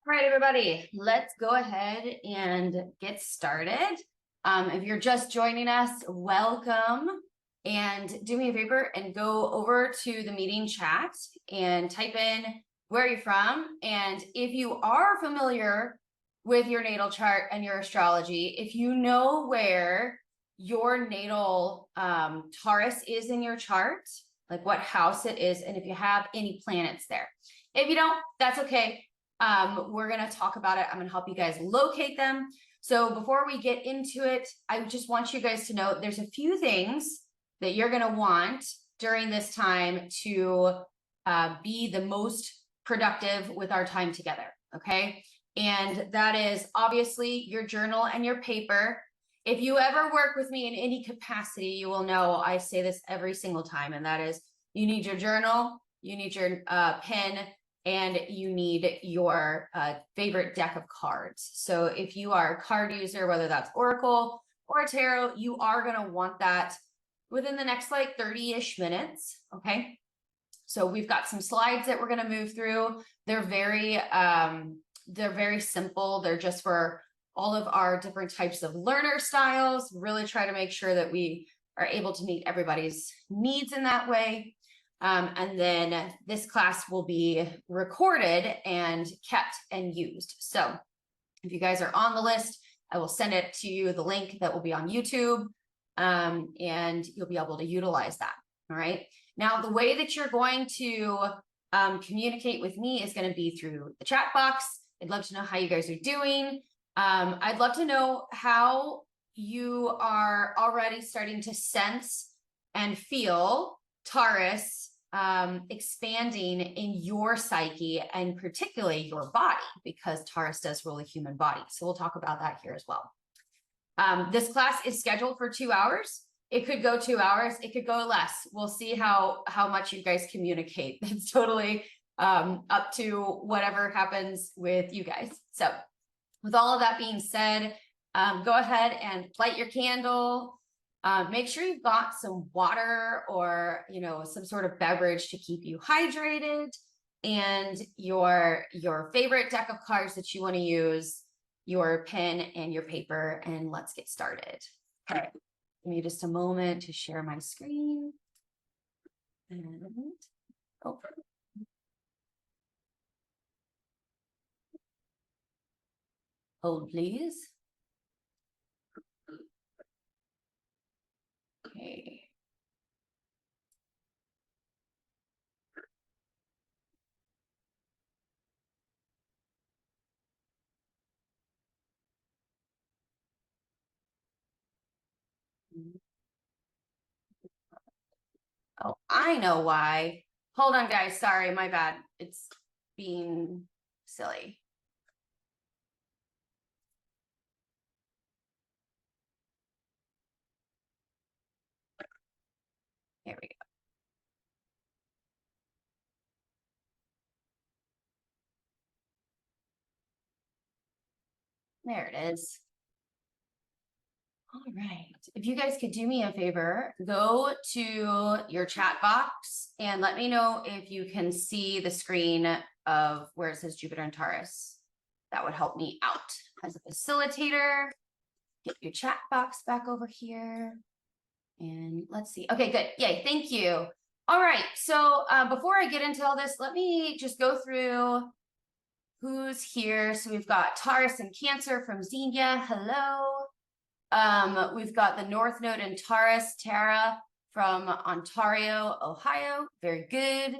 All right, everybody, let's go ahead and get started. If you're just joining us, welcome. And do me a favor and go over to the meeting chat and type in where you're from. And if you are familiar with your natal chart and your astrology, if you know where your natal Taurus is in your chart, like what house it is, and if you have any planets there. If you don't, that's okay. We're going to talk about it. I'm going to help you guys locate them. So before we get into it, I just want you guys to know there's a few things that you're going to want during this time to be the most productive with our time together. Okay. And that is obviously your journal and your paper. If you ever work with me in any capacity, you will know I say this every single time, and that is you need your journal, you need your pen, and you need your favorite deck of cards. So if you are a card user, whether that's Oracle or Tarot, you are going to want that within the next like 30-ish minutes. Okay. So we've got some slides that we're going to move through. They're very simple. They're just for all of our different types of learner styles, really try to make sure that we are able to meet everybody's needs in that way. And then this class will be recorded and kept and used. So if you guys are on the list, I will send it to you, the link that will be on YouTube, and you'll be able to utilize that. All right. Now, the way that you're going to communicate with me is going to be through the chat box. I'd love to know how you guys are doing. I'd love to know how you are already starting to sense and feel Taurus expanding in your psyche and particularly your body, because Taurus does rule a human body. So we'll talk about that here as well. This class is scheduled for 2 hours. It could go 2 hours. It could go less. We'll see how much you guys communicate. It's totally up to whatever happens with you guys. So with all of that being said, go ahead and light your candle. Make sure you've got some water or, some sort of beverage to keep you hydrated, and your favorite deck of cards that you want to use, your pen and your paper, and let's get started. Okay, give me just a moment to share my screen. And open. Hold, please. Okay. Oh, I know why. Hold on, guys. Sorry, my bad. It's being silly. Here we go. There it is. All right. If you guys could do me a favor, go to your chat box and let me know if you can see the screen of where it says Jupiter and Taurus. That would help me out as a facilitator. Get your chat box back over here. And let's see. Okay, good. Yay. Thank you. All right. So before I get into all this, let me just go through who's here. So we've got Taurus and Cancer from Xenia. Hello. We've got the North Node in Taurus, Tara from Ontario, Ohio. Very good.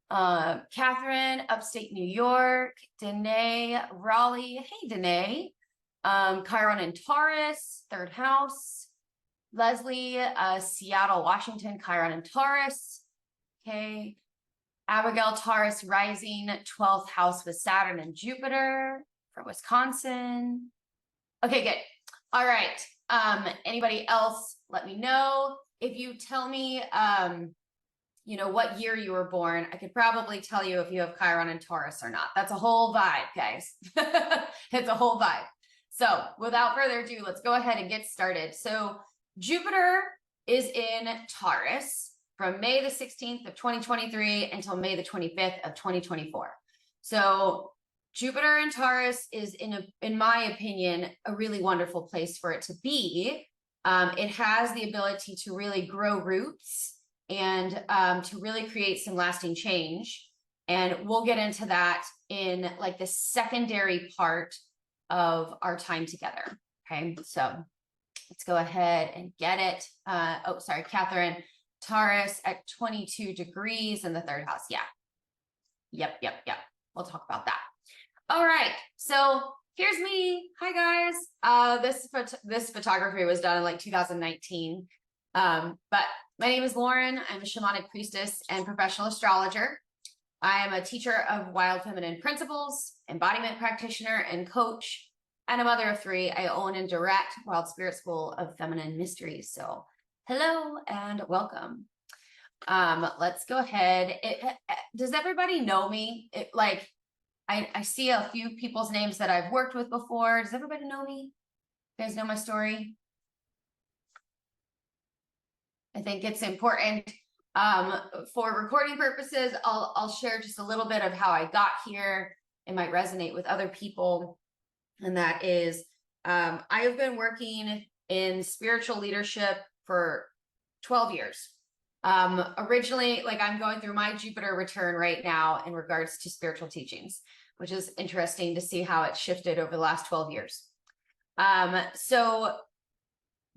Catherine, upstate New York. Danae, Raleigh. Hey, Danae. Chiron in Taurus, third house. Leslie, Seattle, Washington, Chiron in Taurus. Okay. Abigail, Taurus, rising, 12th house with Saturn and Jupiter from Wisconsin. Okay, good. All right. Anybody else, let me know. If you tell me, what year you were born, I could probably tell you if you have Chiron and Taurus or not. That's a whole vibe, guys. It's a whole vibe. So without further ado, let's go ahead and get started. So Jupiter is in Taurus from May the 16th of 2023 until May the 25th of 2024. So Jupiter in Taurus is, in my opinion, a really wonderful place for it to be. It has the ability to really grow roots and to really create some lasting change. And we'll get into that in like the secondary part of our time together. Okay, so let's go ahead and get it. Oh, sorry, Catherine. Taurus at 22 degrees in the third house. Yeah. Yep. We'll talk about that. All right. So here's me. Hi, guys. This photography was done in like 2019. But my name is Lauren. I'm a shamanic priestess and professional astrologer. I am a teacher of wild feminine principles, embodiment practitioner, and coach, and a mother of three. I own and direct Wild Spirit School of Feminine Mysteries. So hello and welcome. Let's go ahead. Does everybody know me? I see a few people's names that I've worked with before. Does everybody know me? You guys know my story? I think it's important. For recording purposes, I'll share just a little bit of how I got here. It might resonate with other people. And that is, I have been working in spiritual leadership for 12 years. Originally, like I'm going through my Jupiter return right now in regards to spiritual teachings, which is interesting to see how it shifted over the last 12 years. So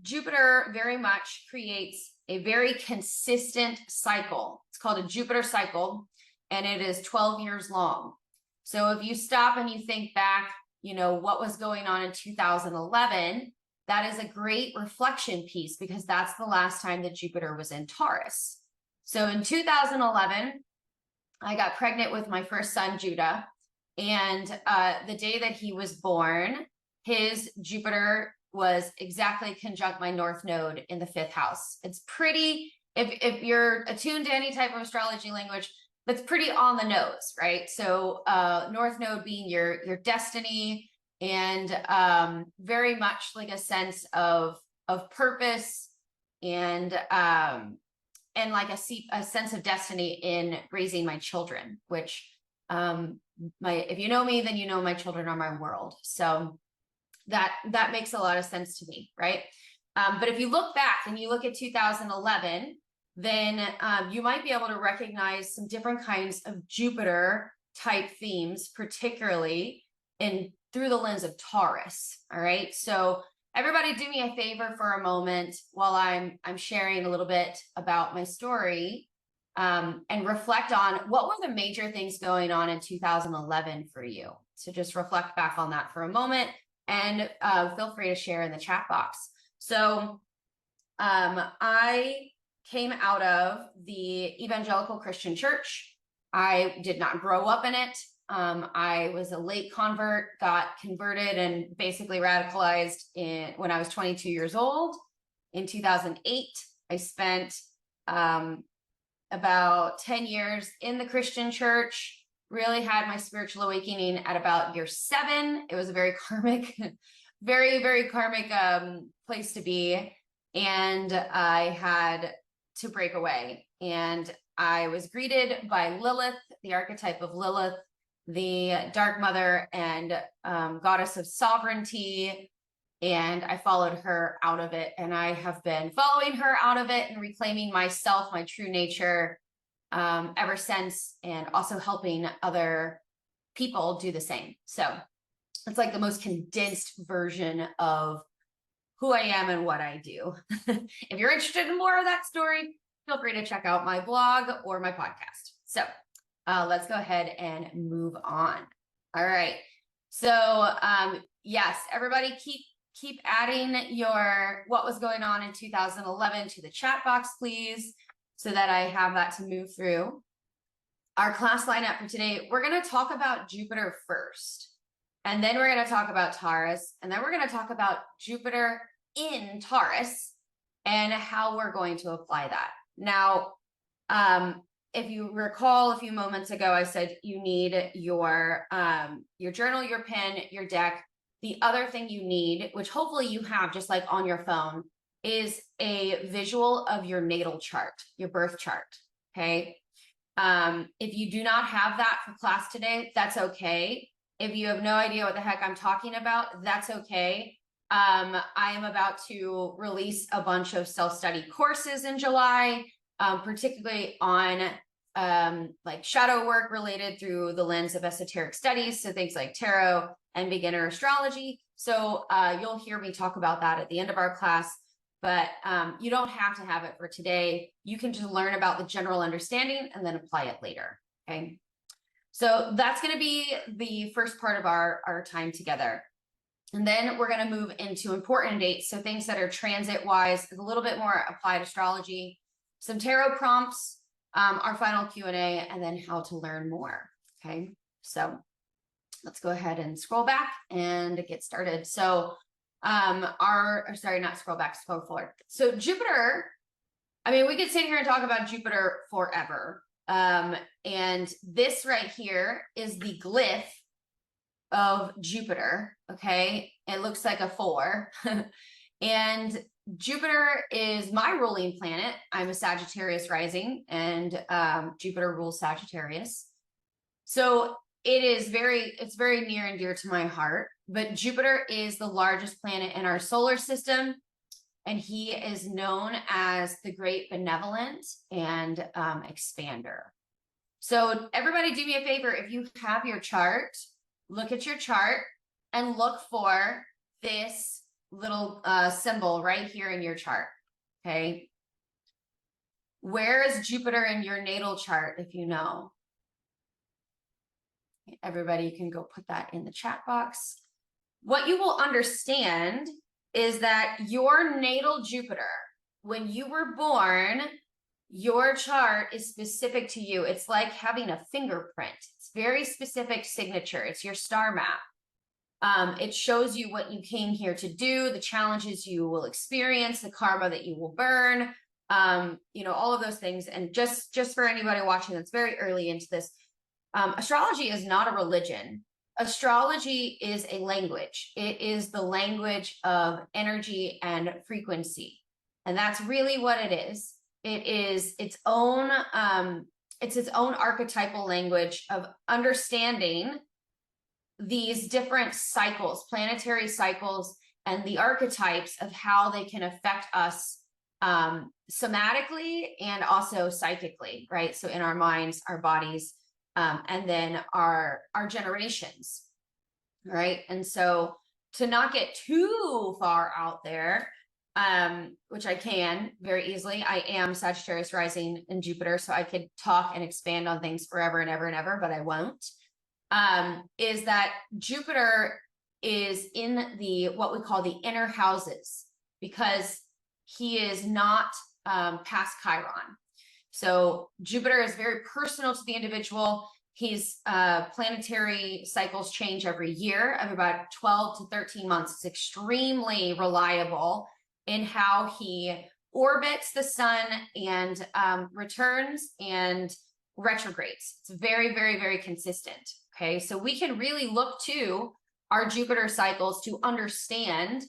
Jupiter very much creates a very consistent cycle. It's called a Jupiter cycle, and it is 12 years long. So if you stop and you think back, what was going on in 2011, that is a great reflection piece because that's the last time that Jupiter was in Taurus. So in 2011, I got pregnant with my first son, Judah. And the day that he was born, his Jupiter was exactly conjunct my North Node in the 5th house. It's pretty, if you're attuned to any type of astrology language, that's pretty on the nose, right? So North Node being your destiny and very much like a sense of purpose and like a sense of destiny in raising my children, which if you know me, then you know my children are my world. So that makes a lot of sense to me, right? But if you look back and you look at 2011, then you might be able to recognize some different kinds of Jupiter type themes, particularly through the lens of Taurus. All right. So everybody do me a favor for a moment while I'm sharing a little bit about my story and reflect on what were the major things going on in 2011 for you. So just reflect back on that for a moment and feel free to share in the chat box. So I came out of the evangelical Christian church. I did not grow up in it. I was a late convert, got converted and basically radicalized when I was 22 years old. In 2008, I spent about 10 years in the Christian church, really had my spiritual awakening at about year 7. It was a very karmic, very, very karmic place to be. And I had to break away. And I was greeted by Lilith, the archetype of Lilith, the dark mother and goddess of sovereignty. And I followed her out of it. And I have been following her out of it and reclaiming myself, my true nature, ever since, and also helping other people do the same. So it's like the most condensed version of who I am and what I do. If you're interested in more of that story, feel free to check out my blog or my podcast. So let's go ahead and move on. All right. So yes, everybody keep adding what was going on in 2011 to the chat box, please, so that I have that to move through. Our class lineup for today, we're going to talk about Jupiter first, and then we're going to talk about Taurus, and then we're going to talk about Jupiter in Taurus and how we're going to apply that. Now, if you recall a few moments ago, I said you need your journal, your pen, your deck. The other thing you need, which hopefully you have just like on your phone, is a visual of your natal chart, your birth chart, okay? If you do not have that for class today, that's okay. If you have no idea what the heck I'm talking about, that's okay. I am about to release a bunch of self-study courses in July, particularly on like shadow work related through the lens of esoteric studies. So things like tarot and beginner astrology. So you'll hear me talk about that at the end of our class, but you don't have to have it for today. You can just learn about the general understanding and then apply it later, okay? So that's going to be the first part of our time together. And then we're going to move into important dates. So things that are transit wise, a little bit more applied astrology, some tarot prompts, our final Q&A, and then how to learn more. Okay. So let's go ahead and scroll back and get started. So sorry, not scroll back, scroll forward. So Jupiter, I mean, we could sit here and talk about Jupiter forever. And this right here is the glyph of Jupiter. Okay. It looks like a 4. And Jupiter is my ruling planet. I'm a Sagittarius rising, and Jupiter rules Sagittarius. So it's very near and dear to my heart. But Jupiter is the largest planet in our solar system, and he is known as the great benevolent and expander. So everybody do me a favor, if you have your chart, look at your chart and look for this little symbol right here in your chart, okay? Where is Jupiter in your natal chart, if you know? Everybody can go put that in the chat box. What you will understand is that your natal Jupiter, when you were born, your chart is specific to you. It's like having a fingerprint. It's very specific signature. It's your star map. It shows you what you came here to do, the challenges you will experience, the karma that you will burn, all of those things. And just for anybody watching that's very early into this, astrology is not a religion. Astrology is a language. It is the language of energy and frequency. And that's really what it is. It is its own archetypal language of understanding these different cycles, planetary cycles, and the archetypes of how they can affect us somatically and also psychically, right? So in our minds, our bodies, and then our generations, right? And so to not get too far out there, which I can very easily, I am Sagittarius rising in Jupiter, so I could talk and expand on things forever and ever and ever, but I won't. Is that Jupiter is in what we call the inner houses, because he is not past Chiron. So Jupiter is very personal to the individual. He's planetary cycles change every year, of about 12 to 13 months. It's extremely reliable in how he orbits the sun and returns and retrogrades. It's very, very, very consistent. Okay, so we can really look to our Jupiter cycles to understand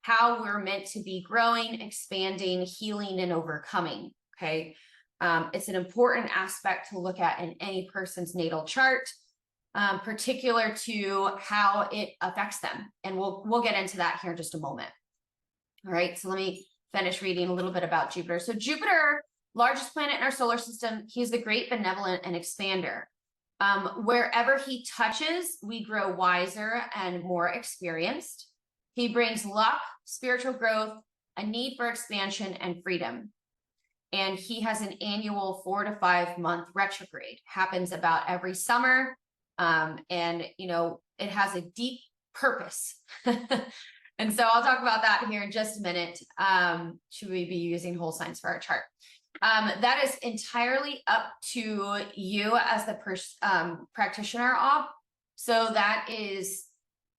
how we're meant to be growing, expanding, healing, and overcoming. Okay, it's an important aspect to look at in any person's natal chart, particular to how it affects them. And we'll get into that here in just a moment. All right, so let me finish reading a little bit about Jupiter. So Jupiter, largest planet in our solar system, he's the great benevolent and expander. Wherever he touches, we grow wiser and more experienced. He brings luck, spiritual growth, a need for expansion and freedom. And he has an annual 4 to 5 month retrograde, happens about every summer. And it has a deep purpose. And so I'll talk about that here in just a minute. Should we be using whole signs for our chart? That is entirely up to you as the practitioner of. So that is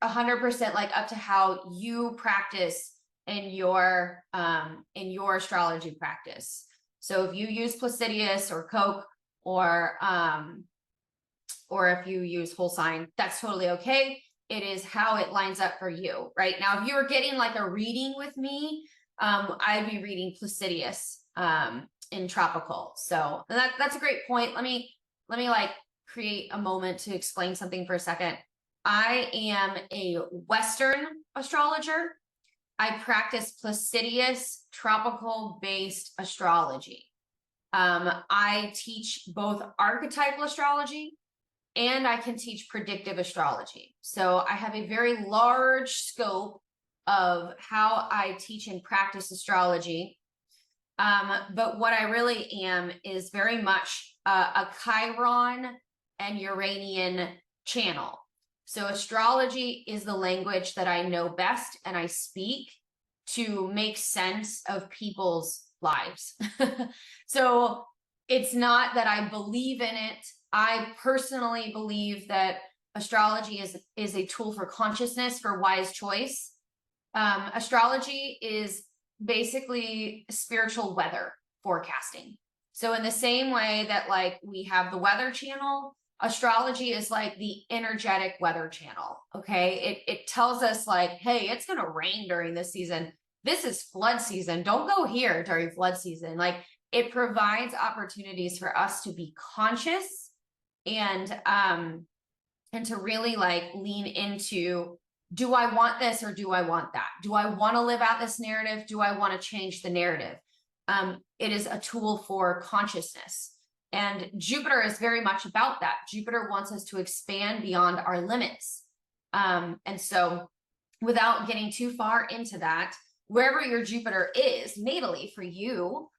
100% like up to how you practice in your astrology practice. So if you use Placidius or Coke, or if you use whole sign, that's totally okay. It is how it lines up for you, right? Now, if you were getting like a reading with me, I'd be reading Placidius in tropical. So that's a great point. Let me like create a moment to explain something for a second. I am a Western astrologer. I practice Placidius tropical-based astrology. I teach both archetypal astrology and I can teach predictive astrology. So I have a very large scope of how I teach and practice astrology. But what I really am is very much a Chiron and Uranian channel. So astrology is the language that I know best and I speak to make sense of people's lives. So it's not that I believe in it. I personally believe that astrology is a tool for consciousness, for wise choice. Astrology is basically spiritual weather forecasting. So in the same way that like we have the weather channel, astrology is like the energetic weather channel. Okay. It tells us like, hey, it's going to rain during this season. This is flood season. Don't go here during flood season. Like it provides opportunities for us to be conscious and to really like lean into, do I want this or do I want that? Do I want to live out this narrative? Do I want to change the narrative? It is a tool for consciousness. And Jupiter is very much about that. Jupiter wants us to expand beyond our limits. And so without getting too far into that, wherever your Jupiter is natally for you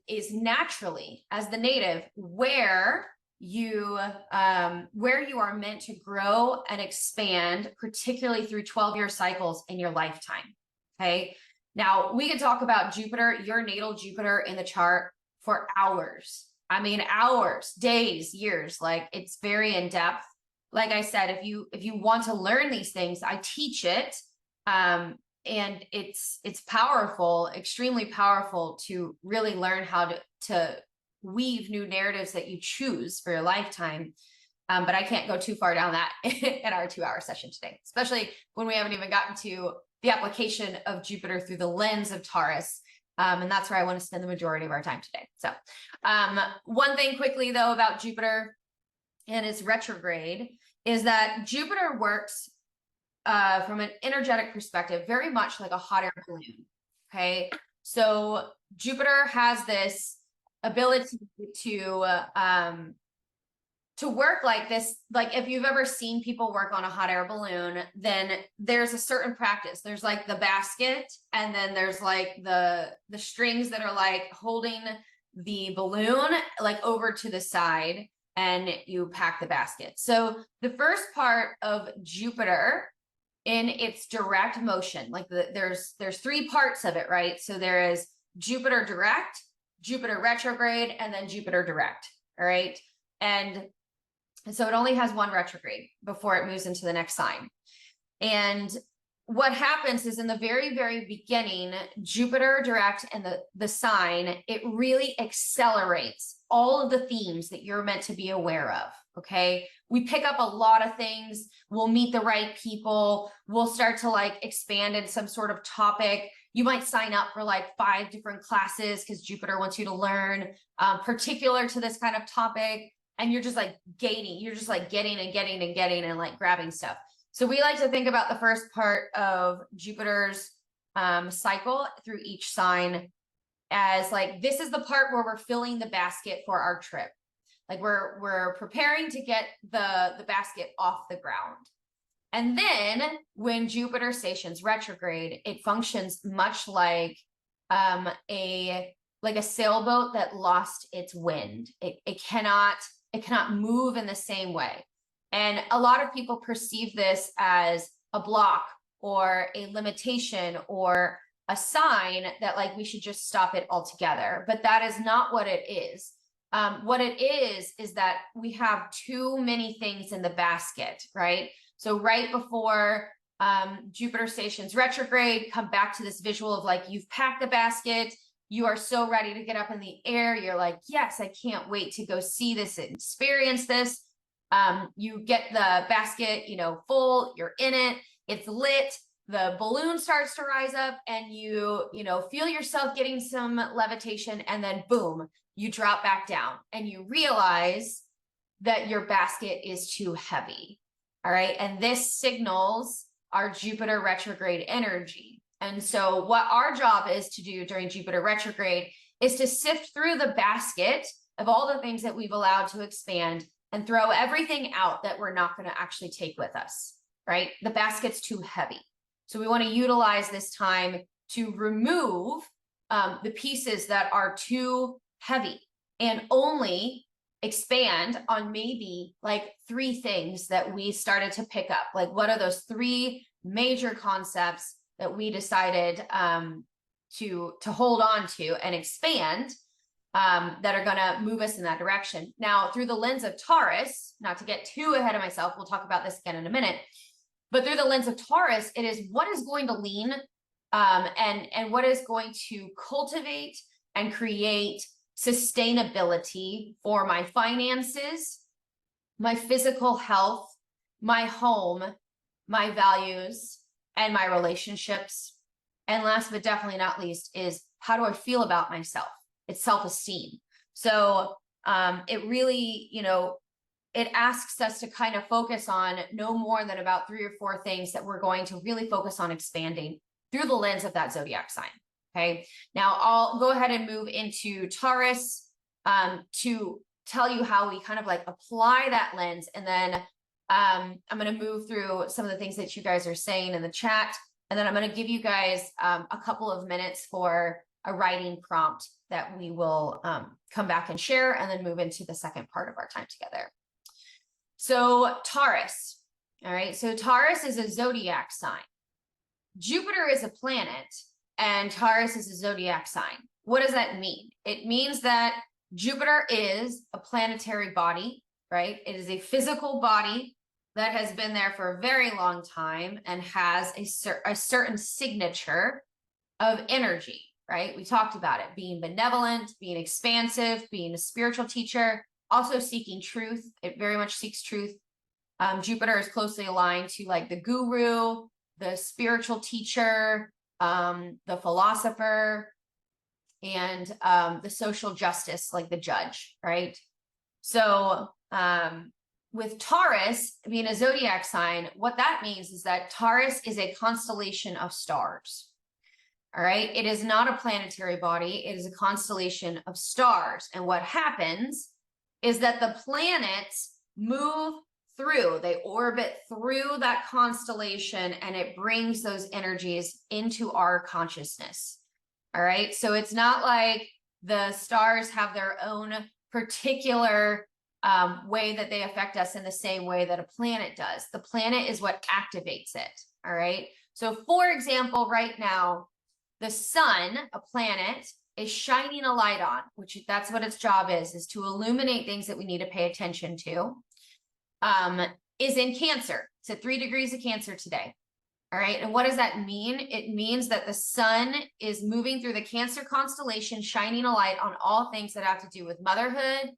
is naturally as the native where you are meant to grow and expand, particularly through 12-year cycles in your lifetime. Okay. Now we can talk about Jupiter, your natal Jupiter in the chart for hours. I mean, hours, days, years, like it's very in depth. Like I said, if you want to learn these things, I teach it. And it's powerful, extremely powerful to really learn how to weave new narratives that you choose for your lifetime. But I can't go too far down that in our 2-hour session today, especially when we haven't even gotten to the application of Jupiter through the lens of Taurus. And that's where I want to spend the majority of our time today. So one thing quickly though about Jupiter and its retrograde is that Jupiter works from an energetic perspective, very much like a hot air balloon. Okay. So Jupiter has this ability to work like this. Like if you've ever seen people work on a hot air balloon, then there's a certain practice. There's like the basket, and then there's like the strings that are like holding the balloon like over to the side, and you pack the basket. So the first part of Jupiter in its direct motion, like there's 3 parts of it, right? So there is Jupiter direct, Jupiter retrograde, and then Jupiter direct. All right. And so it only has 1 retrograde before it moves into the next sign. And what happens is in the very, very beginning, Jupiter direct and the sign, it really accelerates all of the themes that you're meant to be aware of. Okay. We pick up a lot of things. We'll meet the right people. We'll start to like expand in some sort of topic. You might sign up for like 5 different classes because Jupiter wants you to learn particular to this kind of topic. And you're just like gating, you're just like getting and like grabbing stuff. So we like to think about the first part of Jupiter's cycle through each sign as like, this is the part where we're filling the basket for our trip. Like we're preparing to get the basket off the ground. And then when Jupiter stations retrograde, it functions much like a sailboat that lost its wind. It cannot move in the same way. And a lot of people perceive this as a block or a limitation or a sign that like we should just stop it altogether. But that is not what it is. What it is that we have too many things in the basket, right? So right before Jupiter stations retrograde, come back to this visual of like, you've packed the basket, you are so ready to get up in the air. You're like, yes, I can't wait to go see this and experience this. You get the basket, full, you're in it, it's lit, the balloon starts to rise up and you feel yourself getting some levitation, and then boom, you drop back down and you realize that your basket is too heavy. All right. And this signals our Jupiter retrograde energy. And so what our job is to do during Jupiter retrograde is to sift through the basket of all the things that we've allowed to expand and throw everything out that we're not going to actually take with us, right? The basket's too heavy. So we want to utilize this time to remove the pieces that are too heavy and only expand on maybe like 3 things that we started to pick up. Like, what are those 3 major concepts that we decided to hold on to and expand that are going to move us in that direction? Now, through the lens of Taurus, not to get too ahead of myself, we'll talk about this again in a minute, but through the lens of Taurus, it is what is going to lean and what is going to cultivate and create sustainability for my finances, my physical health, my home, my values, and my relationships. And last but definitely not least is, how do I feel about myself? It's self-esteem. So it really, it asks us to kind of focus on no more than about 3 or 4 things that we're going to really focus on expanding through the lens of that zodiac sign. Okay, now I'll go ahead and move into Taurus to tell you how we kind of like apply that lens. And then I'm going to move through some of the things that you guys are saying in the chat. And then I'm going to give you guys a couple of minutes for a writing prompt that we will come back and share, and then move into the second part of our time together. So Taurus, all right. So Taurus is a zodiac sign. Jupiter is a planet, and Taurus is a zodiac sign. What does that mean? It means that Jupiter is a planetary body, right? It is a physical body that has been there for a very long time and has a certain signature of energy, right? We talked about it being benevolent, being expansive, being a spiritual teacher, also seeking truth. It very much seeks truth. Jupiter is closely aligned to like the guru, the spiritual teacher, the philosopher, and the social justice, like the judge, right? So with Taurus being a zodiac sign, what that means is that Taurus is a constellation of stars. All right. It is not a planetary body. It is a constellation of stars. And what happens is that the planets move through, they orbit through that constellation, and it brings those energies into our consciousness. All right. So it's not like the stars have their own particular way that they affect us in the same way that a planet does. The planet is what activates it. All right. So for example, right now, the sun, a planet, is shining a light on, which that's what its job is to illuminate things that we need to pay attention to, is in Cancer. It's at 3 degrees of Cancer today. All right. And what does that mean? It means that the sun is moving through the Cancer constellation, shining a light on all things that have to do with motherhood,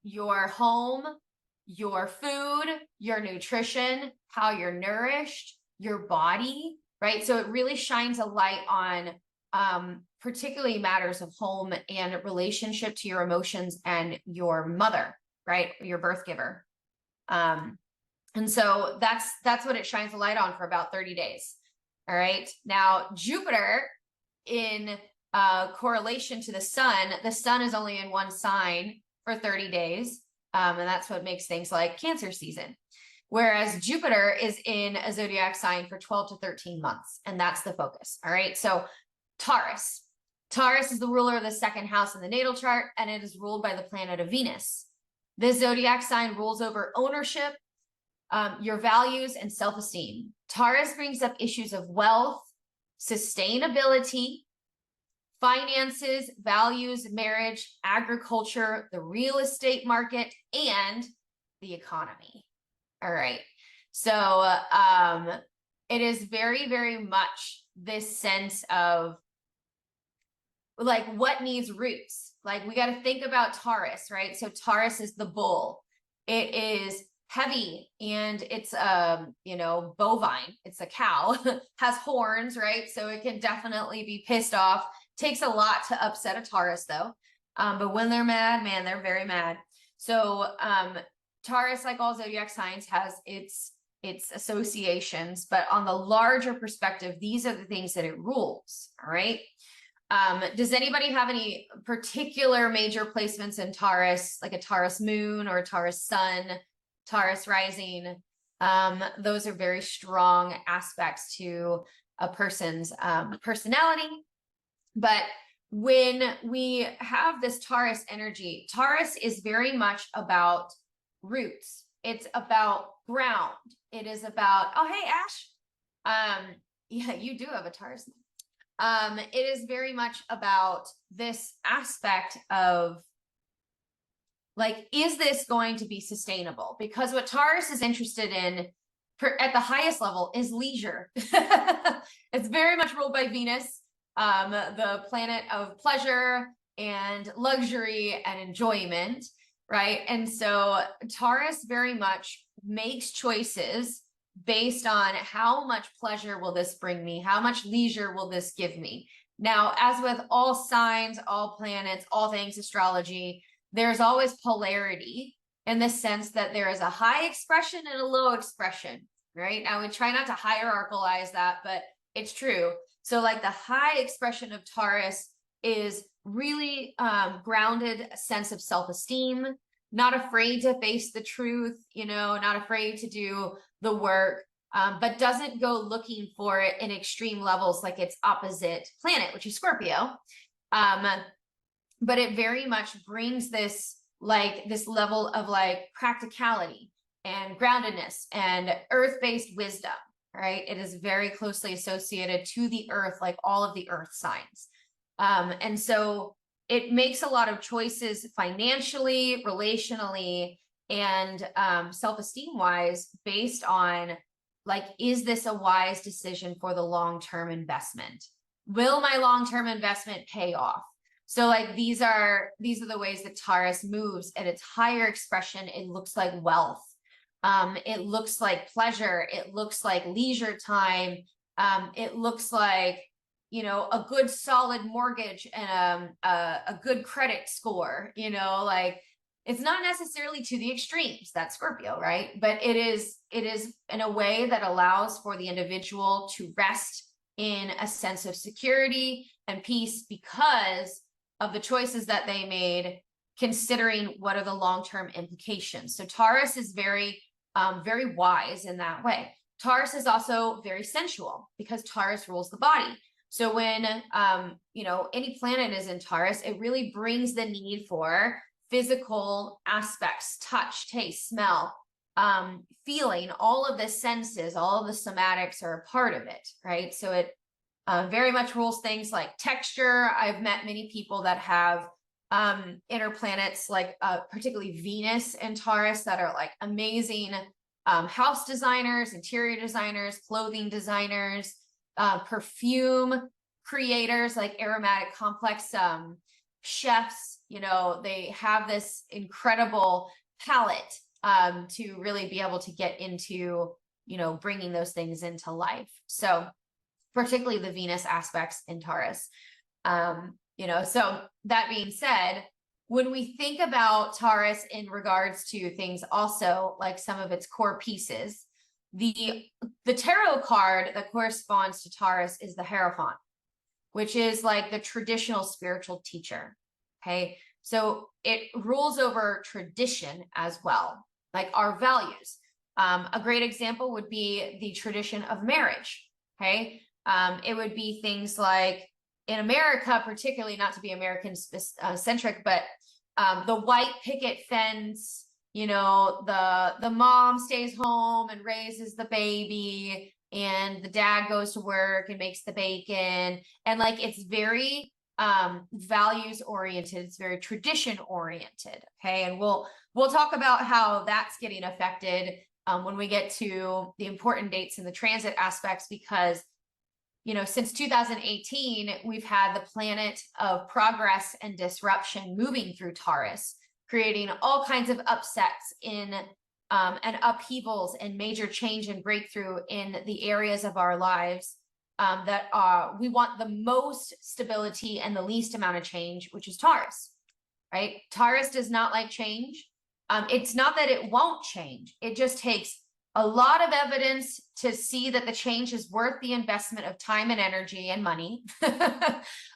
your home, your food, your nutrition, how you're nourished, your body, right? So it really shines a light on particularly matters of home and relationship to your emotions and your mother, right? Your birth giver. And so that's what it shines a light on for about 30 days. All right. Now, Jupiter in correlation to the sun is only in one sign for 30 days. And that's what makes things like Cancer season. Whereas Jupiter is in a zodiac sign for 12 to 13 months. And that's the focus. All right. So Taurus. Taurus is the ruler of the 2nd house in the natal chart, and it is ruled by the planet of Venus. This zodiac sign rules over ownership, your values, and self-esteem. Taurus brings up issues of wealth, sustainability, finances, values, marriage, agriculture, the real estate market, and the economy. All right. So it is very, very much this sense of like what needs roots. Like we got to think about Taurus, right? So Taurus is the bull. It is heavy and it's bovine. It's a cow, has horns, right? So it can definitely be pissed off. Takes a lot to upset a Taurus though. But when they're mad, man, they're very mad. So Taurus, like all zodiac signs, has its associations, but on the larger perspective, these are the things that it rules. All right. Does anybody have any particular major placements in Taurus, like a Taurus moon or a Taurus sun, Taurus rising? Those are very strong aspects to a person's personality. But when we have this Taurus energy, Taurus is very much about roots. It's about ground. It is about, oh, hey, Ash. Yeah, you do have a Taurus. It is very much about this aspect of, like, is this going to be sustainable? Because what Taurus is interested in at the highest level is leisure. It's very much ruled by Venus, the planet of pleasure and luxury and enjoyment, right? And so Taurus very much makes choices based on how much pleasure will this bring me? How much leisure will this give me? Now, as with all signs, all planets, all things astrology, there's always polarity in the sense that there is a high expression and a low expression, right? Now, we try not to hierarchicalize that, but it's true. So like the high expression of Taurus is really grounded sense of self-esteem, not afraid to face the truth, not afraid to do the work, but doesn't go looking for it in extreme levels like its opposite planet, which is Scorpio. But it very much brings this level of like practicality and groundedness and earth-based wisdom, right? It is very closely associated to the earth, like all of the earth signs. And so it makes a lot of choices financially, relationally, and self-esteem wise based on, like, is this a wise decision for the long-term investment? Will my long-term investment pay off? So like these are the ways that Taurus moves at its higher expression. It looks like wealth. It looks like pleasure. It looks like leisure time. It looks like, a good solid mortgage and a good credit score, like it's not necessarily to the extremes. That's Scorpio, right? But it is in a way that allows for the individual to rest in a sense of security and peace because of the choices that they made, considering what are the long-term implications. So Taurus is very, very wise in that way. Taurus is also very sensual because Taurus rules the body. So when, any planet is in Taurus, it really brings the need for physical aspects, touch, taste, smell, feeling, all of the senses, all of the somatics are a part of it, right? So it very much rules things like texture. I've met many people that have inner planets, like particularly Venus and Taurus, that are like amazing house designers, interior designers, clothing designers, perfume creators, like aromatic complex chefs. They have this incredible palette to really be able to get into, bringing those things into life. So particularly the Venus aspects in Taurus. So that being said, when we think about Taurus in regards to things also like some of its core pieces, the tarot card that corresponds to Taurus is the Hierophant, which is like the traditional spiritual teacher. Okay. So it rules over tradition as well, like our values. A great example would be the tradition of marriage. Okay. It would be things like in America, particularly, not to be American centric, but the white picket fence, the mom stays home and raises the baby and the dad goes to work and makes the bacon. And like, it's very values oriented. It's very tradition oriented. Okay. And we'll talk about how that's getting affected when we get to the important dates and the transit aspects, because since 2018, we've had the planet of progress and disruption moving through Taurus, creating all kinds of upsets in and upheavals and major change and breakthrough in the areas of our lives that we want the most stability and the least amount of change, which is Taurus, right? Taurus does not like change. It's not that it won't change. It just takes a lot of evidence to see that the change is worth the investment of time and energy and money.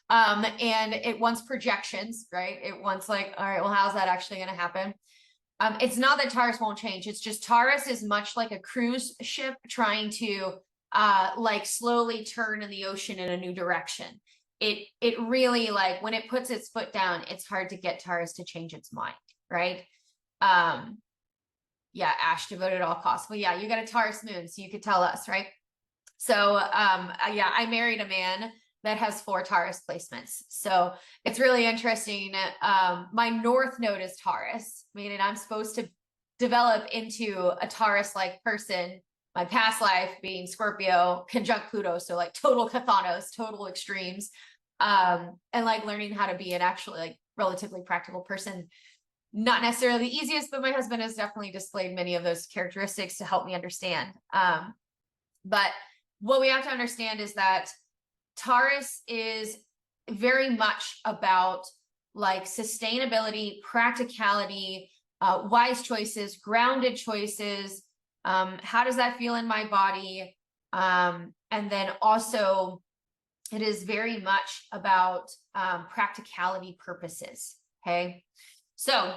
And it wants projections, right? It wants like, all right, well, how's that actually going to happen? It's not that Taurus won't change. It's just Taurus is much like a cruise ship trying to like slowly turn in the ocean in a new direction. It really, like, when it puts its foot down, it's hard to get Taurus to change its mind, right? Yeah, Ash, devoted at all costs. Well, yeah, you got a Taurus moon, so you could tell us, right? So yeah, I married a man that has 4 Taurus placements. So it's really interesting. My North Node is Taurus, meaning I'm supposed to develop into a Taurus-like person. My past life being Scorpio, conjunct Pluto, so like total Cathanos, total extremes, and like learning how to be an actually like relatively practical person. Not necessarily the easiest, but my husband has definitely displayed many of those characteristics to help me understand. But what we have to understand is that Taurus is very much about like sustainability, practicality, wise choices, grounded choices. How does that feel in my body? And then also it is very much about practicality purposes. Okay. So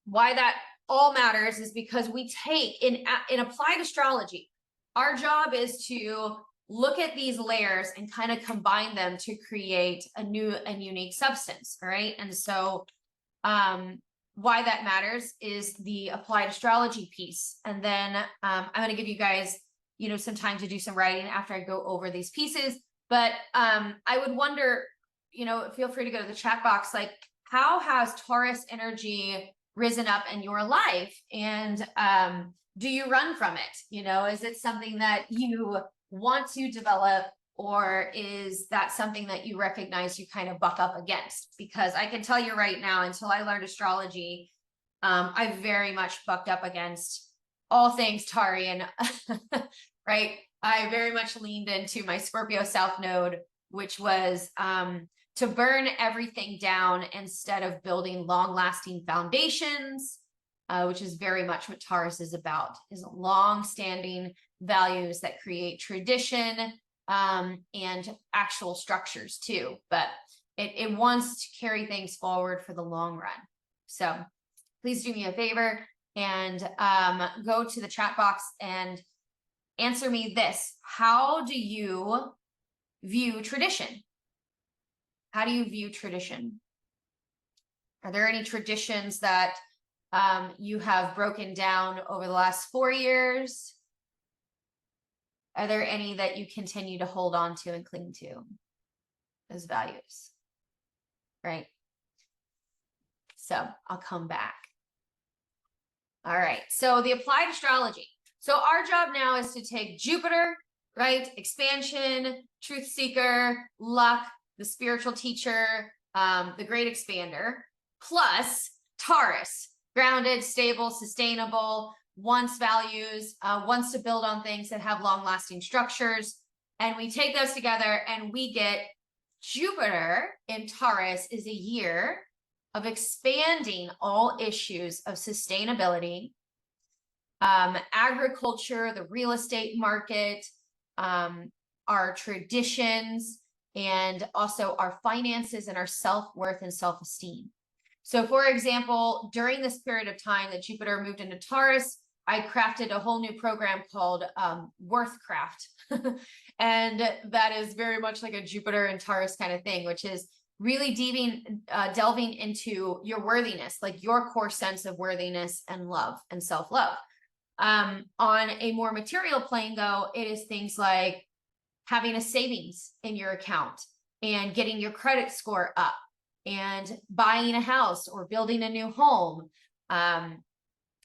why that all matters is because we take in applied astrology, our job is to look at these layers and kind of combine them to create a new and unique substance. All right. And so why that matters is the applied astrology piece. And then I'm going to give you guys, you know, some time to do some writing after I go over these pieces. But I would wonder, you know, feel free to go to the chat box, like, how has Taurus energy risen up in your life? And do you run from it? You know, is it something that you want to develop, or is that something that you recognize you kind of buck up against? Because I can tell you right now, until I learned astrology, I very much bucked up against all things Taurean, right? I very much leaned into my Scorpio South Node, which was to burn everything down instead of building long-lasting foundations, which is very much what Taurus is about, is long-standing values that create tradition and actual structures too. But it wants to carry things forward for the long run. So please do me a favor and go to the chat box and answer me this. How do you view tradition? How do you view tradition? Are there any traditions that you have broken down over the last 4 years? Are there any that you continue to hold on to and cling to as values? Right. So I'll come back. All right. So the applied astrology. So our job now is to take Jupiter, right? Expansion, truth seeker, luck, the spiritual teacher, the great expander, plus Taurus, grounded, stable, sustainable, wants values, wants to build on things that have long-lasting structures. And we take those together and we get Jupiter in Taurus is a year of expanding all issues of sustainability, agriculture, the real estate market, our traditions, and also our finances and our self-worth and self-esteem. So for example, during this period of time that Jupiter moved into Taurus, I crafted a whole new program called Worthcraft. And that is very much like a Jupiter and Taurus kind of thing, which is really delving into your worthiness, like your core sense of worthiness and love and self-love. On a more material plane though, it is things like having a savings in your account and getting your credit score up and buying a house or building a new home.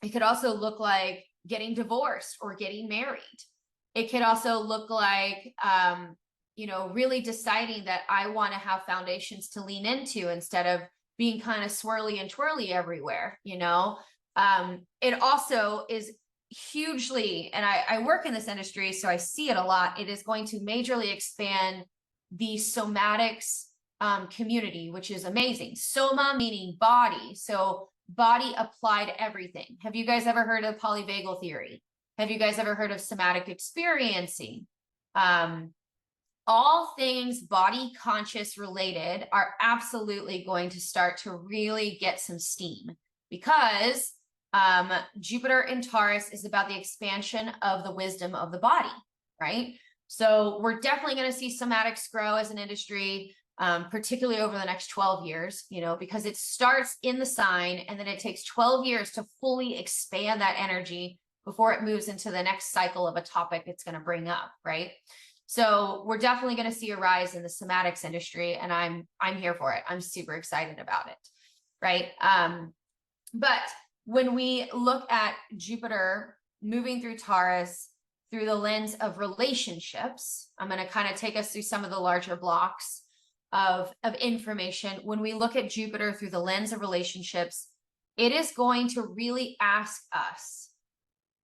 It could also look like getting divorced or getting married. It could also look like, you know, really deciding that I want to have foundations to lean into instead of being kind of swirly and twirly everywhere, you know. It also is hugely, and I work in this industry, so I see it a lot. It is going to majorly expand the somatics community, which is amazing. Soma meaning body. So body applied everything. Have you guys ever heard of polyvagal theory? Have you guys ever heard of somatic experiencing? All things body conscious related are absolutely going to start to really get some steam, because Jupiter in Taurus is about the expansion of the wisdom of the body, right? So we're definitely going to see somatics grow as an industry, particularly over the next 12 years, you know, because it starts in the sign and then it takes 12 years to fully expand that energy before it moves into the next cycle of a topic it's going to bring up, right? So we're definitely going to see a rise in the somatics industry, and I'm here for it. I'm super excited about it, right? But when we look at Jupiter moving through Taurus through the lens of relationships, I'm going to kind of take us through some of the larger blocks of information. When we look at Jupiter through the lens of relationships, it is going to really ask us,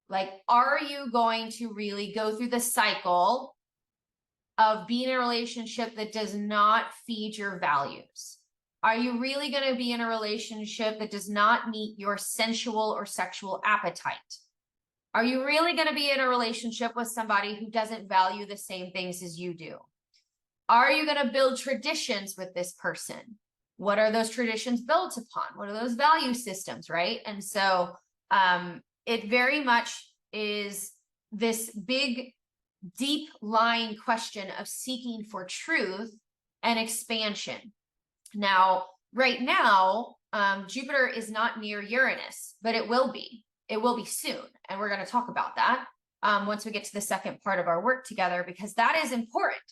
like, are you going to really go through the cycle of being in a relationship that does not feed your values? Are you really going to be in a relationship that does not meet your sensual or sexual appetite? Are you really going to be in a relationship with somebody who doesn't value the same things as you do? Are you going to build traditions with this person? What are those traditions built upon? What are those value systems, right? And so it very much is this big, deep lying question of seeking for truth and expansion. Now, right now, Jupiter is not near Uranus, but it will be. It will be soon. And we're going to talk about that once we get to the second part of our work together, because that is important.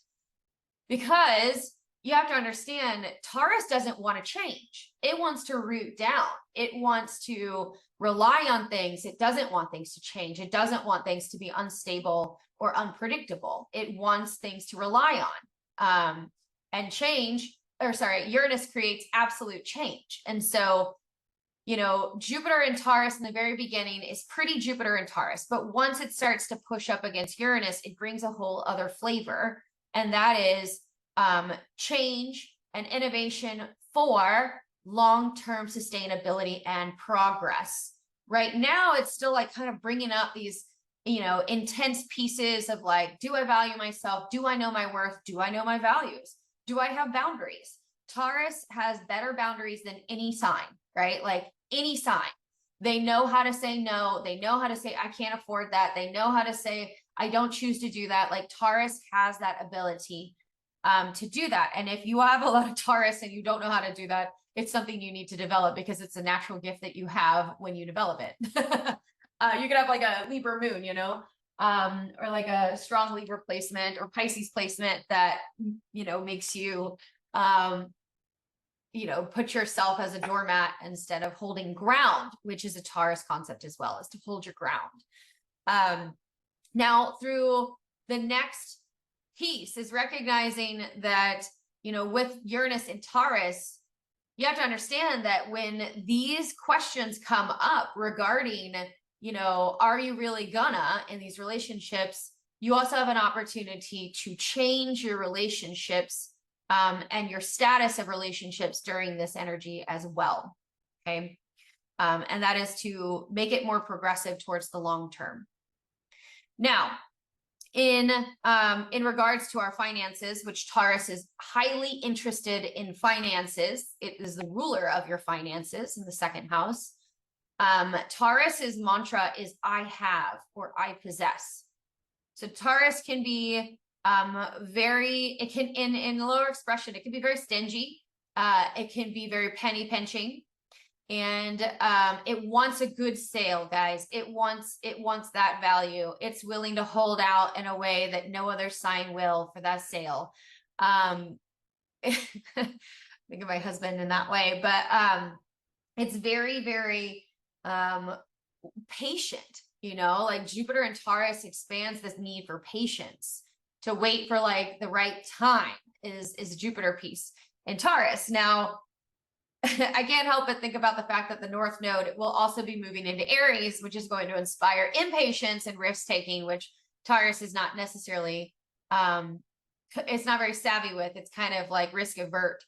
Because you have to understand, Taurus doesn't want to change. It wants to root down. It wants to rely on things. It doesn't want things to change. It doesn't want things to be unstable or unpredictable. It wants things to rely on. And Uranus creates absolute change. And so, you know, Jupiter in Taurus in the very beginning is pretty Jupiter in Taurus, but once it starts to push up against Uranus, it brings a whole other flavor. And that is change and innovation for long-term sustainability and progress. Right now, it's still like kind of bringing up these, you know, intense pieces of like, do I value myself? Do I know my worth? Do I know my values? Do I have boundaries? Taurus has better boundaries than any sign, right? Like any sign. They know how to say no. They know how to say, I can't afford that. They know how to say, I don't choose to do that. Like Taurus has that ability to do that. And if you have a lot of Taurus and you don't know how to do that, it's something you need to develop, because it's a natural gift that you have when you develop it. You could have like a Libra moon, you know, or like a strong Libra placement or Pisces placement that, you know, makes you, you know, put yourself as a doormat instead of holding ground, which is a Taurus concept as well, is to hold your ground. Now, through the next piece is recognizing that, you know, with Uranus in Taurus, you have to understand that when these questions come up regarding, you know, are you really gonna in these relationships, you also have an opportunity to change your relationships and your status of relationships during this energy as well. Okay. And that is to make it more progressive towards the long term. Now, in regards to our finances, which Taurus is highly interested in finances, it is the ruler of your finances in the second house. Taurus's mantra is I have, or I possess. So Taurus can be it can in lower expression, it can be very stingy. It can be very penny pinching. And it wants a good sale, guys. It wants that value. It's willing to hold out in a way that no other sign will for that sale. Think of my husband in that way, but it's very, very patient, you know, like Jupiter in Taurus expands this need for patience, to wait for like the right time is a Jupiter piece in Taurus. Now, I can't help but think about the fact that the North Node will also be moving into Aries, which is going to inspire impatience and risk-taking, which Taurus is not necessarily, it's not very savvy with. It's kind of like risk avert,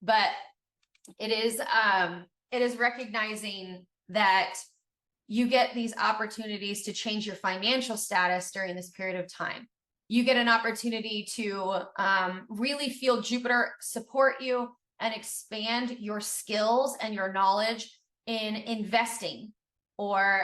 but it is it is recognizing that you get these opportunities to change your financial status during this period of time. You get an opportunity to really feel Jupiter support you and expand your skills and your knowledge in investing or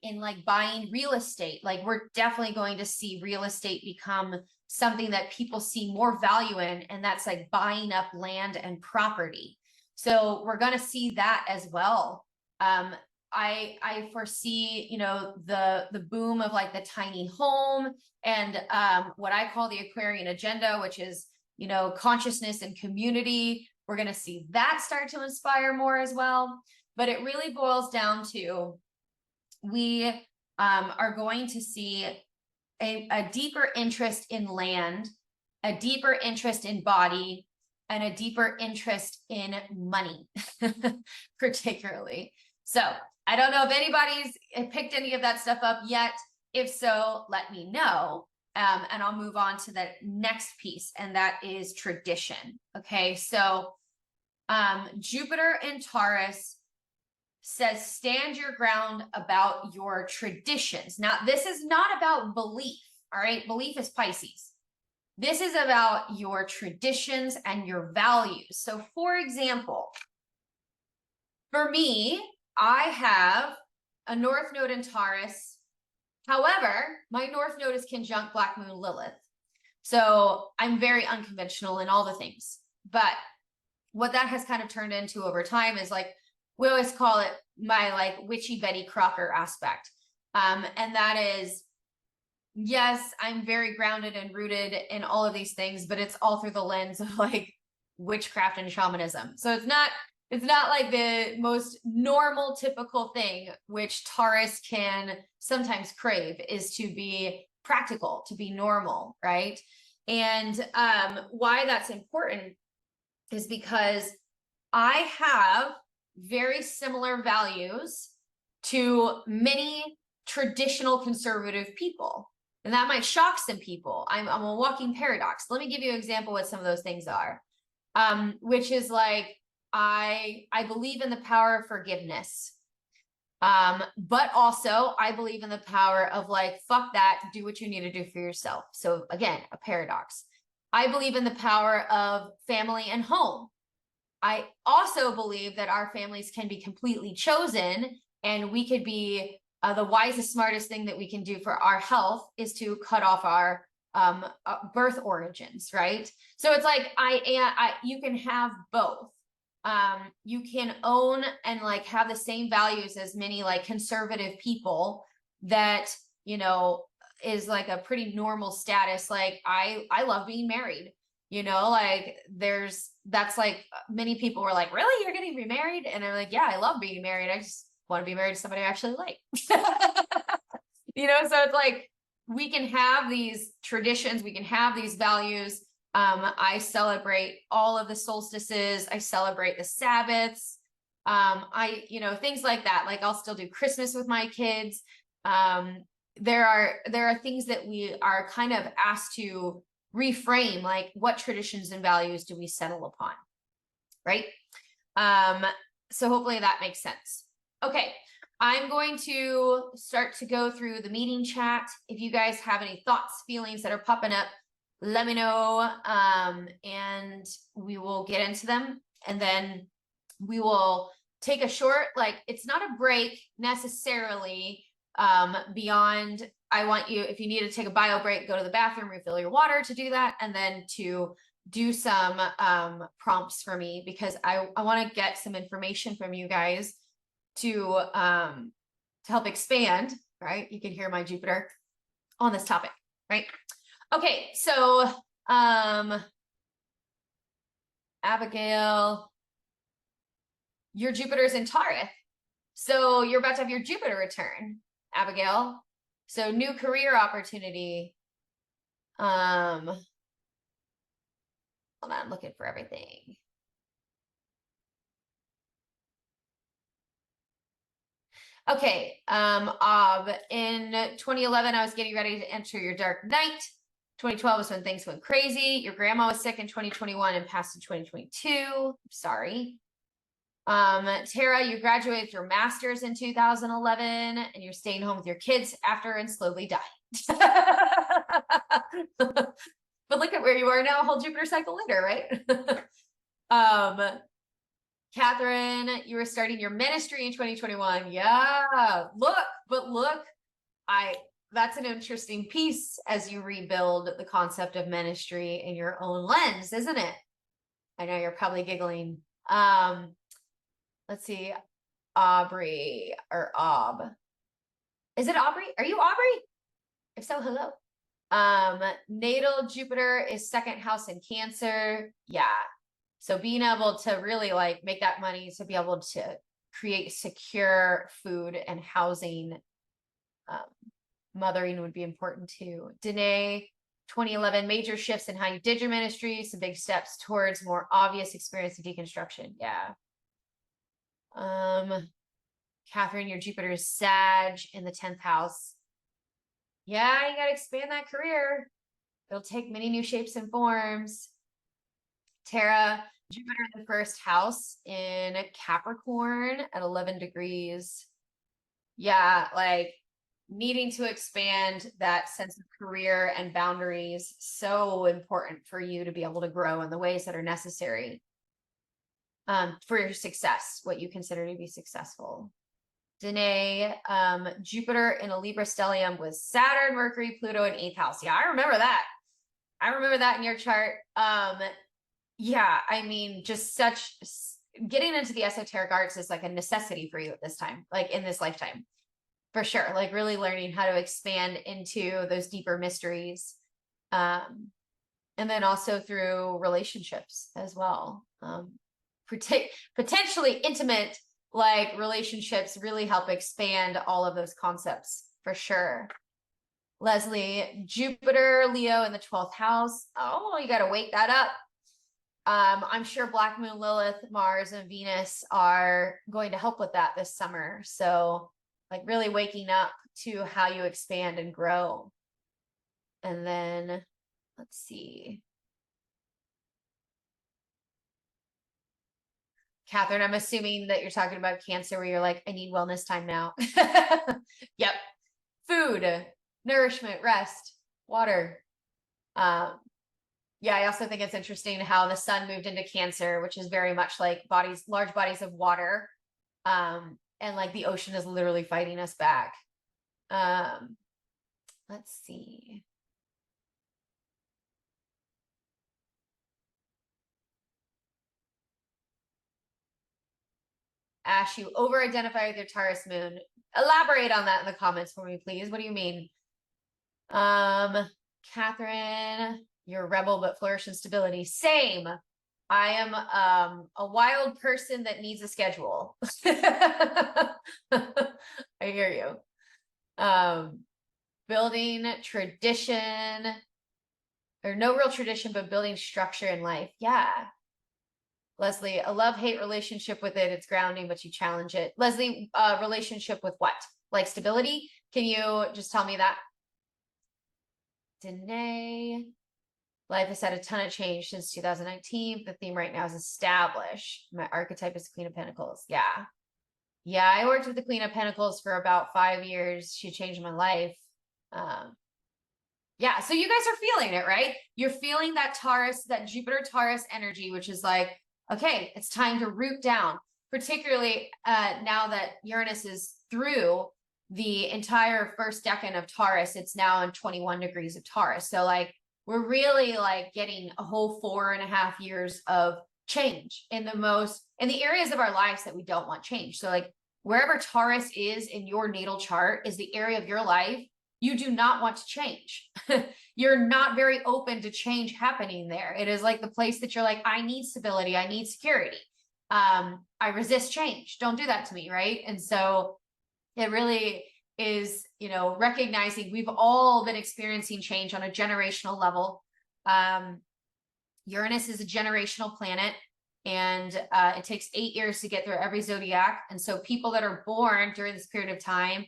in like buying real estate. Like we're definitely going to see real estate become something that people see more value in, and that's like buying up land and property. So we're going to see that as well. I foresee, you know, the boom of like the tiny home and what I call the Aquarian agenda, which is, you know, consciousness and community. We're going to see that start to inspire more as well. But it really boils down to we are going to see a deeper interest in land, a deeper interest in body, and a deeper interest in money, particularly. So I don't know if anybody's picked any of that stuff up yet. If so, let me know. And I'll move on to the next piece, and that is tradition. Okay, so Jupiter in Taurus says stand your ground about your traditions. Now, this is not about belief, all right? Belief is Pisces. This is about your traditions and your values. So, for example, for me, I have a North Node in Taurus. However, my North Node is conjunct Black Moon Lilith. So I'm very unconventional in all the things. But what that has kind of turned into over time is like, we always call it my like witchy Betty Crocker aspect. And that is, yes, I'm very grounded and rooted in all of these things, but it's all through the lens of like witchcraft and shamanism. So it's not like the most normal, typical thing, which Taurus can sometimes crave, is to be practical, to be normal, right? And why that's important is because I have very similar values to many traditional conservative people. And that might shock some people. I'm a walking paradox. Let me give you an example what some of those things are, which is like, I believe in the power of forgiveness. But also I believe in the power of like, fuck that, do what you need to do for yourself. So again, a paradox. I believe in the power of family and home. I also believe that our families can be completely chosen, and we could be the wisest, smartest thing that we can do for our health is to cut off our birth origins, right? So it's like, you can have both. You can own and like have the same values as many like conservative people that, you know, is like a pretty normal status. Like I love being married, you know, like that's like many people were like, really, you're getting remarried? And they're like, yeah, I love being married. I just want to be married to somebody I actually like. You know, so it's like, we can have these traditions, we can have these values. I celebrate all of the solstices. I celebrate the Sabbaths. You know, things like that. Like I'll still do Christmas with my kids. There are things that we are kind of asked to reframe, like what traditions and values do we settle upon, right? So hopefully that makes sense. Okay, I'm going to start to go through the meeting chat. If you guys have any thoughts, feelings that are popping up, let me know, and we will get into them. And then we will take a short, like, it's not a break necessarily, beyond, I want you, if you need to take a bio break, go to the bathroom, refill your water to do that, and then to do some prompts for me, because I want to get some information from you guys to help expand, right? You can hear my Jupiter on this topic, right? Okay, so Abigail, your Jupiter's in Taurus. So you're about to have your Jupiter return, Abigail. So new career opportunity. Hold on, I'm looking for everything. Okay, in 2011, I was getting ready to enter your dark night. 2012 is when things went crazy. Your grandma was sick in 2021 and passed in 2022. Sorry. Tara, you graduated with your master's in 2011 and you're staying home with your kids after and slowly dying. But look at where you are now, a whole Jupiter cycle later, right? Catherine, you were starting your ministry in 2021. Yeah, look, that's an interesting piece as you rebuild the concept of ministry in your own lens, isn't it? I know you're probably giggling. Let's see, Aubrey or Ob. Is it Aubrey? Are you Aubrey? If so, hello. Natal Jupiter is second house in Cancer. Yeah. So being able to really like make that money to be able to create secure food and housing, mothering would be important too. Danae, 2011, major shifts in how you did your ministry, some big steps towards more obvious experience of deconstruction. Yeah. Catherine, your Jupiter is Sag in the 10th house. Yeah, you got to expand that career. It'll take many new shapes and forms. Tara, Jupiter in the first house in Capricorn at 11 degrees. Yeah, like needing to expand that sense of career and boundaries, so important for you to be able to grow in the ways that are necessary for your success, what you consider to be successful. Danae, Jupiter in a Libra stellium with Saturn, Mercury, Pluto in 8th house. Yeah, I remember that. I remember that in your chart. Yeah, I mean, just such getting into the esoteric arts is like a necessity for you at this time, like in this lifetime, for sure. Like really learning how to expand into those deeper mysteries. And then also through relationships as well. Potentially intimate like relationships really help expand all of those concepts for sure. Leslie, Jupiter, Leo in the 12th house. Oh, you got to wake that up. I'm sure Black Moon, Lilith, Mars, and Venus are going to help with that this summer. So like really waking up to how you expand and grow. And then let's see. Catherine, I'm assuming that you're talking about Cancer where you're like, I need wellness time now. Yep. Food, nourishment, rest, water. Yeah, I also think it's interesting how the sun moved into Cancer, which is very much like large bodies of water. And like the ocean is literally fighting us back. Let's see. Ash, you over-identify with your Taurus moon. Elaborate on that in the comments for me, please. What do you mean? Catherine, you're a rebel but flourish in stability. Same. I am a wild person that needs a schedule. I hear you. Building tradition, or no real tradition, but building structure in life. Yeah. Leslie, a love-hate relationship with it. It's grounding, but you challenge it. Leslie, relationship with what? Like stability? Can you just tell me that? Danae, life has had a ton of change since 2019. The theme right now is establish. My archetype is Queen of Pentacles. Yeah. Yeah, I worked with the Queen of Pentacles for about 5 years. She changed my life. Yeah, so you guys are feeling it, right? You're feeling that Taurus, that Jupiter Taurus energy, which is like, okay, it's time to root down, particularly now that Uranus is through the entire first decan of Taurus. It's now in 21 degrees of Taurus. So like, we're really like getting a whole 4.5 years of change in the areas of our lives that we don't want change. So like wherever Taurus is in your natal chart is the area of your life you do not want to change. You're not very open to change happening there. It is like the place that you're like, I need stability, I need security. I resist change. Don't do that to me, right? And so it really is, recognizing we've all been experiencing change on a generational level. Uranus is a generational planet, and it takes 8 years to get through every zodiac. And so people that are born during this period of time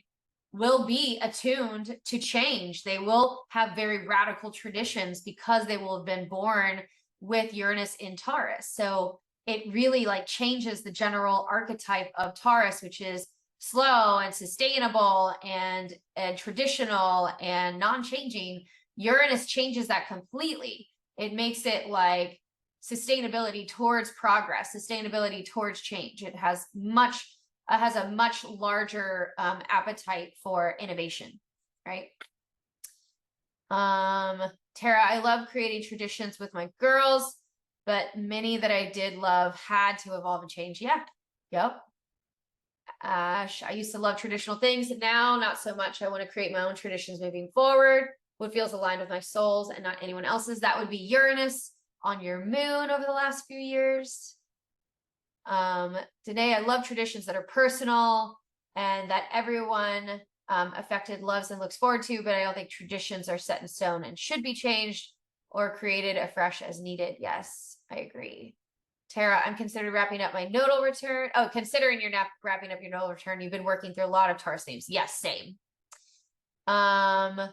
will be attuned to change. They will have very radical traditions because they will have been born with Uranus in Taurus. So it really like changes the general archetype of Taurus, which is slow and sustainable and traditional and non-changing. Uranus changes that completely. It makes it like sustainability towards progress, sustainability towards change. It has a much larger appetite for innovation, right? Tara, I love creating traditions with my girls, but many that I did love had to evolve and change. Yeah. Yep. Ash, I used to love traditional things. Now, not so much. I want to create my own traditions moving forward. What feels aligned with my soul's and not anyone else's. That would be Uranus on your moon over the last few years. Danae, I love traditions that are personal and that everyone affected loves and looks forward to, but I don't think traditions are set in stone and should be changed or created afresh as needed. Yes, I agree. Tara, I'm considering wrapping up my nodal return. Oh, considering you're not wrapping up your nodal return, you've been working through a lot of Taurus names. Yes, same. Ash,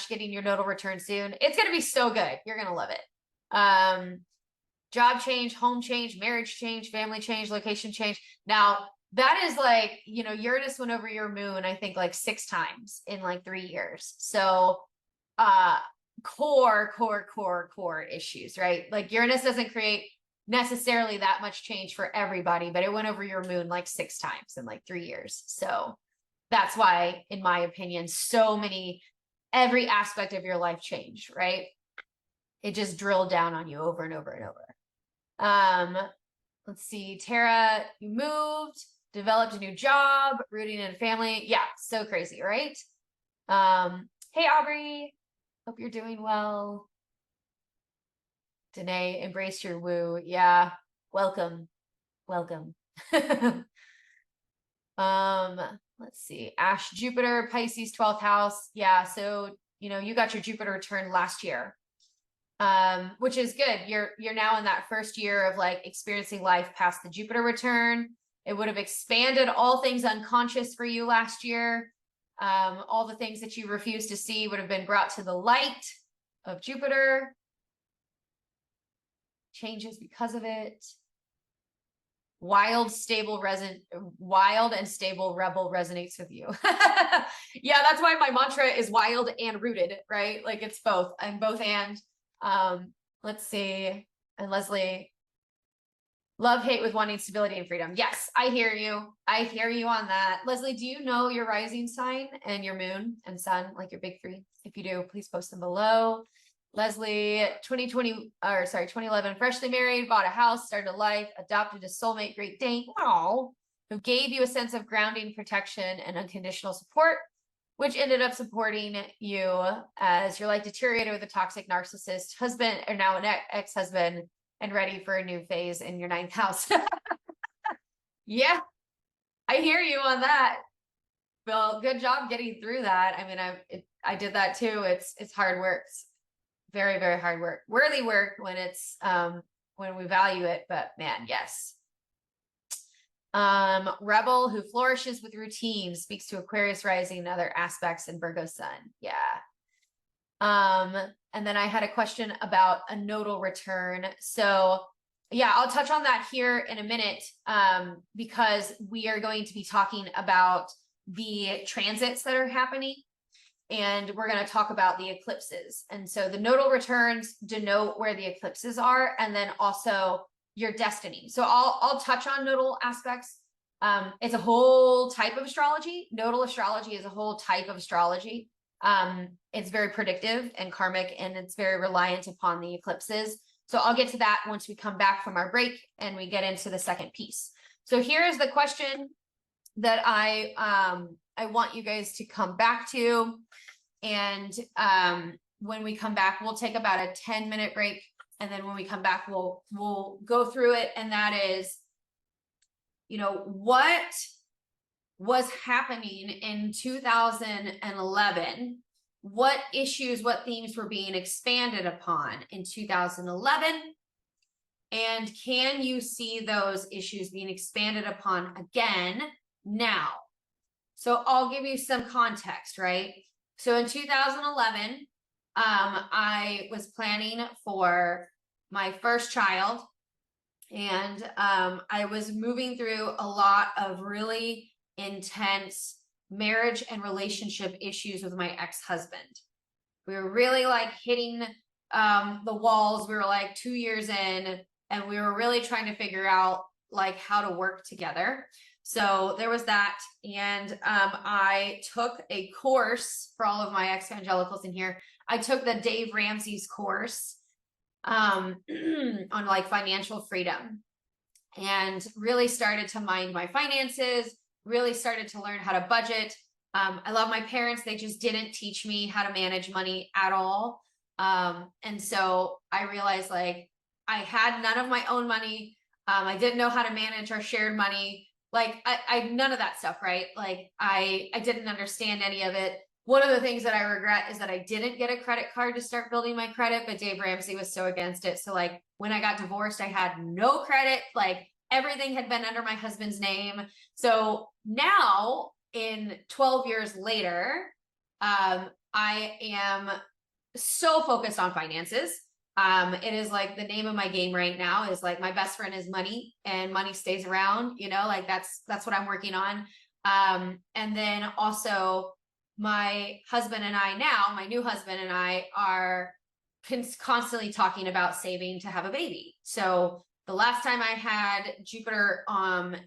getting your nodal return soon. It's going to be so good. You're going to love it. Job change, home change, marriage change, family change, location change. Now, that is like, you know, Uranus went over your moon, I think like 6 times in like 3 years. So, core issues, right? Like Uranus doesn't create necessarily that much change for everybody, but it went over your moon like 6 times in like 3 years. So that's why, in my opinion, every aspect of your life changed, right? It just drilled down on you over and over and over. Let's see, Tara, you moved, developed a new job, rooting in a family. Yeah, so crazy, right? Hey, Aubrey. Hope you're doing well. Danae, embrace your woo. Yeah, welcome. Let's see. Ash, Jupiter, Pisces, 12th house. Yeah, so you got your Jupiter return last year. Which is good. You're now in that first year of like experiencing life past the Jupiter return. It would have expanded all things unconscious for you last year. All the things that you refused to see would have been brought to the light of Jupiter. Changes because of it. Wild and stable rebel resonates with you. Yeah, that's why my mantra is wild and rooted, right? Like it's both. I'm both and. Let's see. And Leslie, love, hate with wanting stability and freedom. Yes, I hear you. I hear you on that. Leslie, do you know your rising sign and your moon and sun, like your big 3? If you do, please post them below. Leslie, 2011, freshly married, bought a house, started a life, adopted a soulmate, Great Dane, who gave you a sense of grounding, protection, and unconditional support, which ended up supporting you as your life deteriorated with a toxic narcissist husband, or now an ex-husband, and ready for a new phase in your 9th house. Yeah, I hear you on that. Well, good job getting through that. I mean, I did that too. It's hard work. It's very, very hard work. Worthy work when it's when we value it, but man, yes. Rebel, who flourishes with routine, speaks to Aquarius rising and other aspects in Virgo sun. Yeah. And then I had a question about a nodal return. So yeah, I'll touch on that here in a minute, because we are going to be talking about the transits that are happening, and we're going to talk about the eclipses. And so the nodal returns denote where the eclipses are, and then also your destiny. So I'll touch on nodal aspects. It's a whole type of astrology. Nodal astrology is a whole type of astrology. It's very predictive and karmic, and it's very reliant upon the eclipses. So I'll get to that once we come back from our break and we get into the second piece. So here is the question that I want you guys to come back to. And when we come back, we'll take about a 10-minute break. And then when we come back, we'll go through it. And that is, what was happening in 2011? What issues, what themes were being expanded upon in 2011? And can you see those issues being expanded upon again now? So I'll give you some context, right? So in 2011, I was planning for my first child. And I was moving through a lot of really intense marriage and relationship issues with my ex-husband. We were really like hitting the walls. We were like 2 years in, and we were really trying to figure out like how to work together. So there was that. And I took a course for all of my ex-evangelicals in here. I took the Dave Ramsey's course on like financial freedom, and really started to mind my finances, really started to learn how to budget. I love my parents. They just didn't teach me how to manage money at all. And so I realized like I had none of my own money. I didn't know how to manage our shared money. Like I none of that stuff, right? Like I didn't understand any of it. One of the things that I regret is that I didn't get a credit card to start building my credit, but Dave Ramsey was so against it. So like when I got divorced, I had no credit. Like everything had been under my husband's name. So now in 12 years later, I am so focused on finances. It is like the name of my game right now is like my best friend is money, and money stays around, you know, like that's what I'm working on. And then also my husband and I now, my new husband and I are constantly talking about saving to have a baby. So the last time I had Jupiter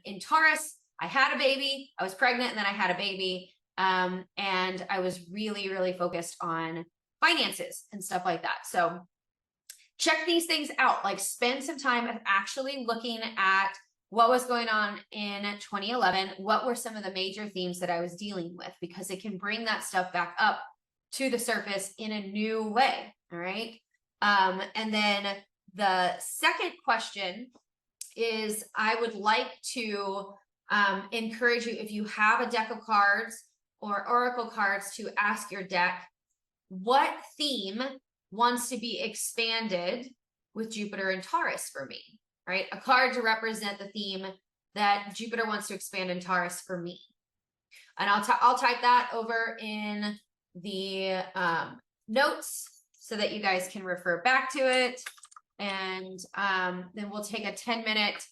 in Taurus, I had a baby, I was pregnant, and then I had a baby. And I was really, really focused on finances and stuff like that. So check these things out, like spend some time of actually looking at what was going on in 2011, what were some of the major themes that I was dealing with, because it can bring that stuff back up to the surface in a new way. All right. And then the second question is I would like to encourage you, if you have a deck of cards or oracle cards, to ask your deck, what theme wants to be expanded with Jupiter and Taurus for me, right? A card to represent the theme that Jupiter wants to expand in Taurus for me. And I'll type that over in the notes so that you guys can refer back to it. And then we'll take a 10-minute,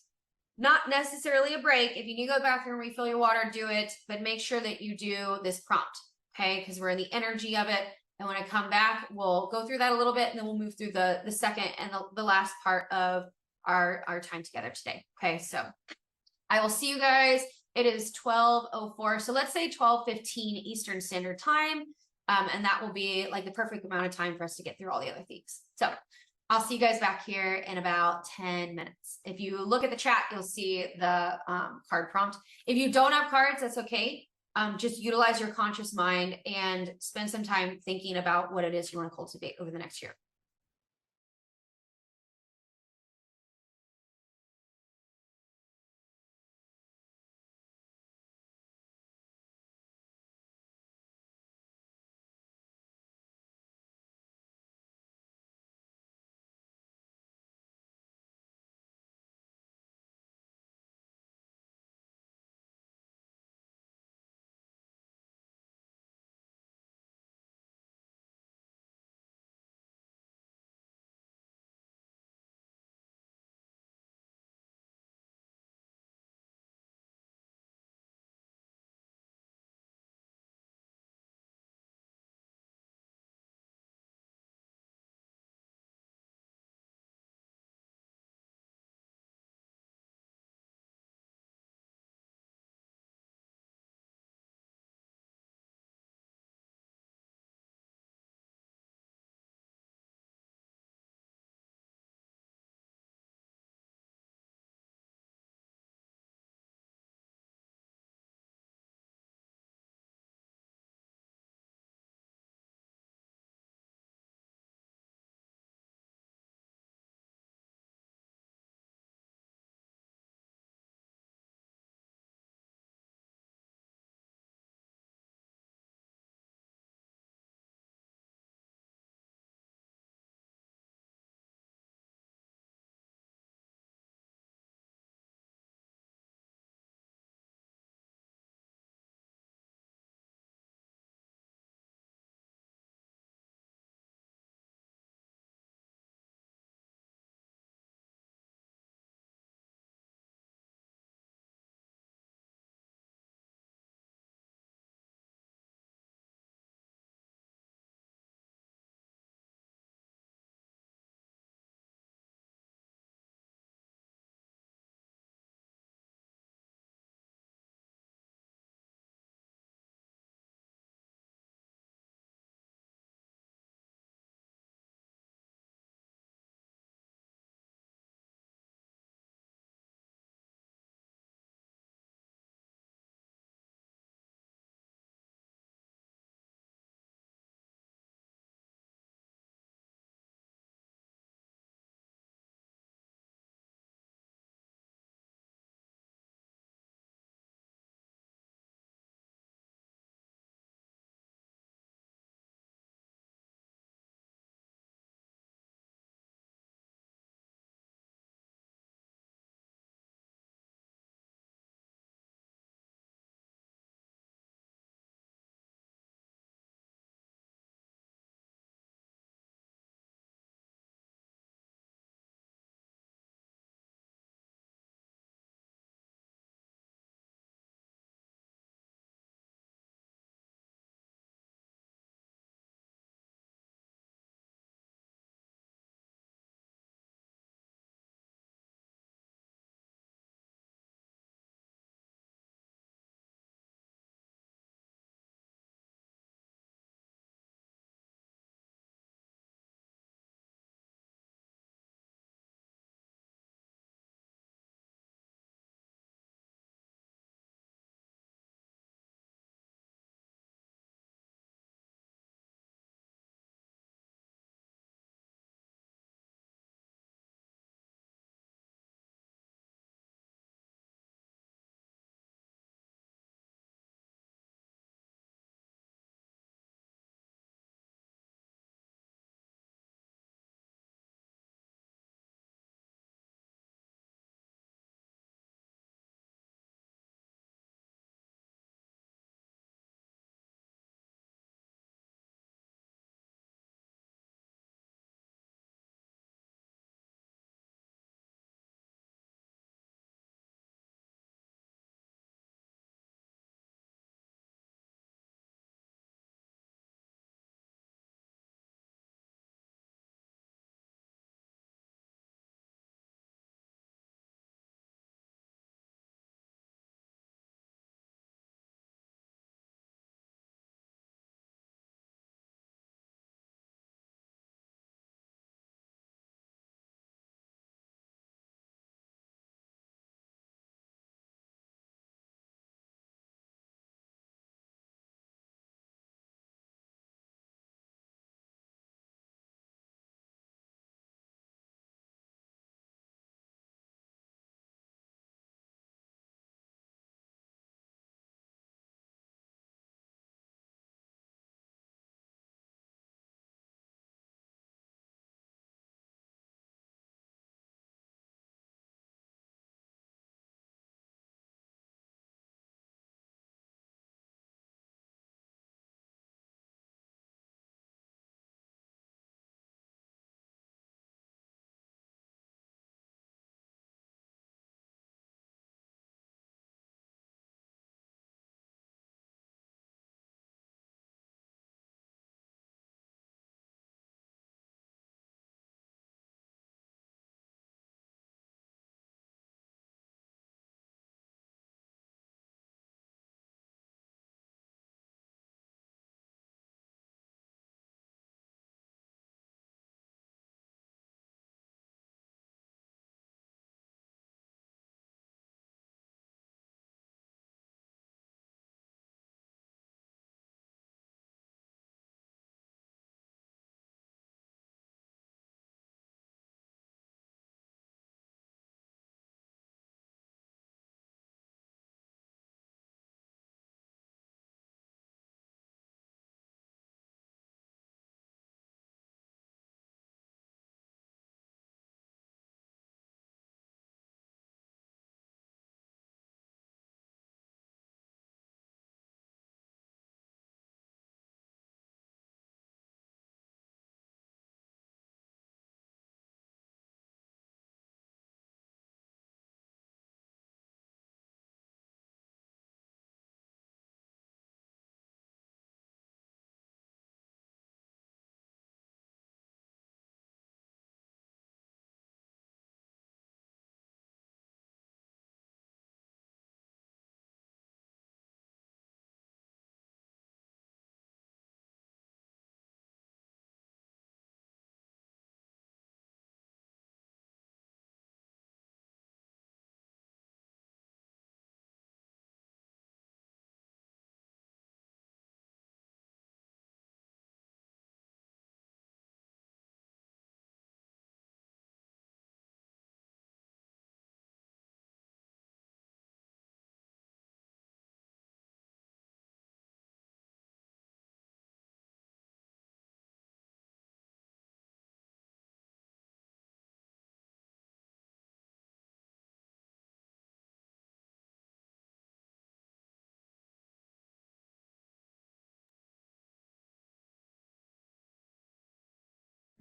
not necessarily a break. If you need to go to the bathroom, refill your water, do it, but make sure that you do this prompt, okay? Because we're in the energy of it. And when I come back, we'll go through that a little bit, and then we'll move through the second and the last part of our time together today. Okay, so I will see you guys. It is 12:04. So let's say 12:15 Eastern Standard Time. And that will be like the perfect amount of time for us to get through all the other themes. So I'll see you guys back here in about 10 minutes. If you look at the chat, you'll see the card prompt. If you don't have cards, that's okay. Just utilize your conscious mind and spend some time thinking about what it is you want to cultivate over the next year.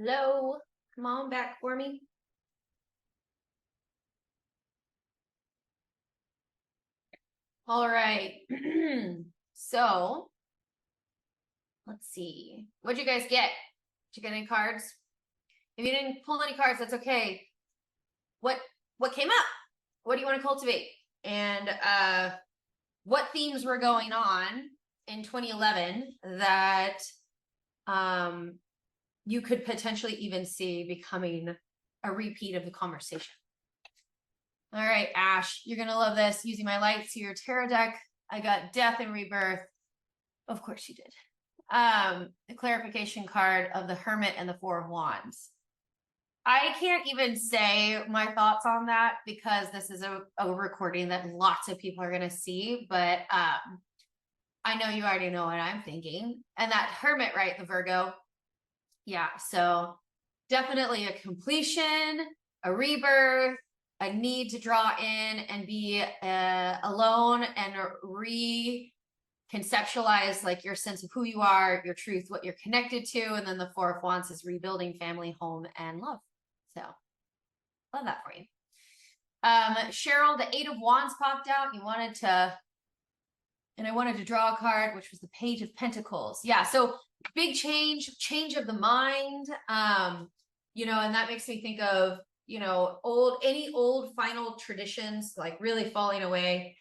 Hello, come on back for me. All right. So let's see. What'd you guys get? Did you get any cards? If you didn't pull any cards, that's okay. What came up? What do you want to cultivate? And what themes were going on in 2011 that you could potentially even see becoming a repeat of the conversation? All right, Ash, you're gonna love this. Using my lights to your tarot deck, I got Death and Rebirth. Of course you did. The clarification card of the Hermit and the Four of Wands. I can't even say my thoughts on that because this is a recording that lots of people are gonna see, but I know you already know what I'm thinking. And that Hermit, right, the Virgo. Yeah, so definitely a completion, a rebirth, a need to draw in and be alone and reconceptualize like your sense of who you are, your truth, what you're connected to. And then the Four of Wands is rebuilding family, home, and love. So love that for you. Cheryl, the Eight of Wands popped out. You wanted to, and I wanted to draw a card, which was the Page of Pentacles. Yeah, so big change of the mind. You know, and that makes me think of, you know, any old final traditions like really falling away,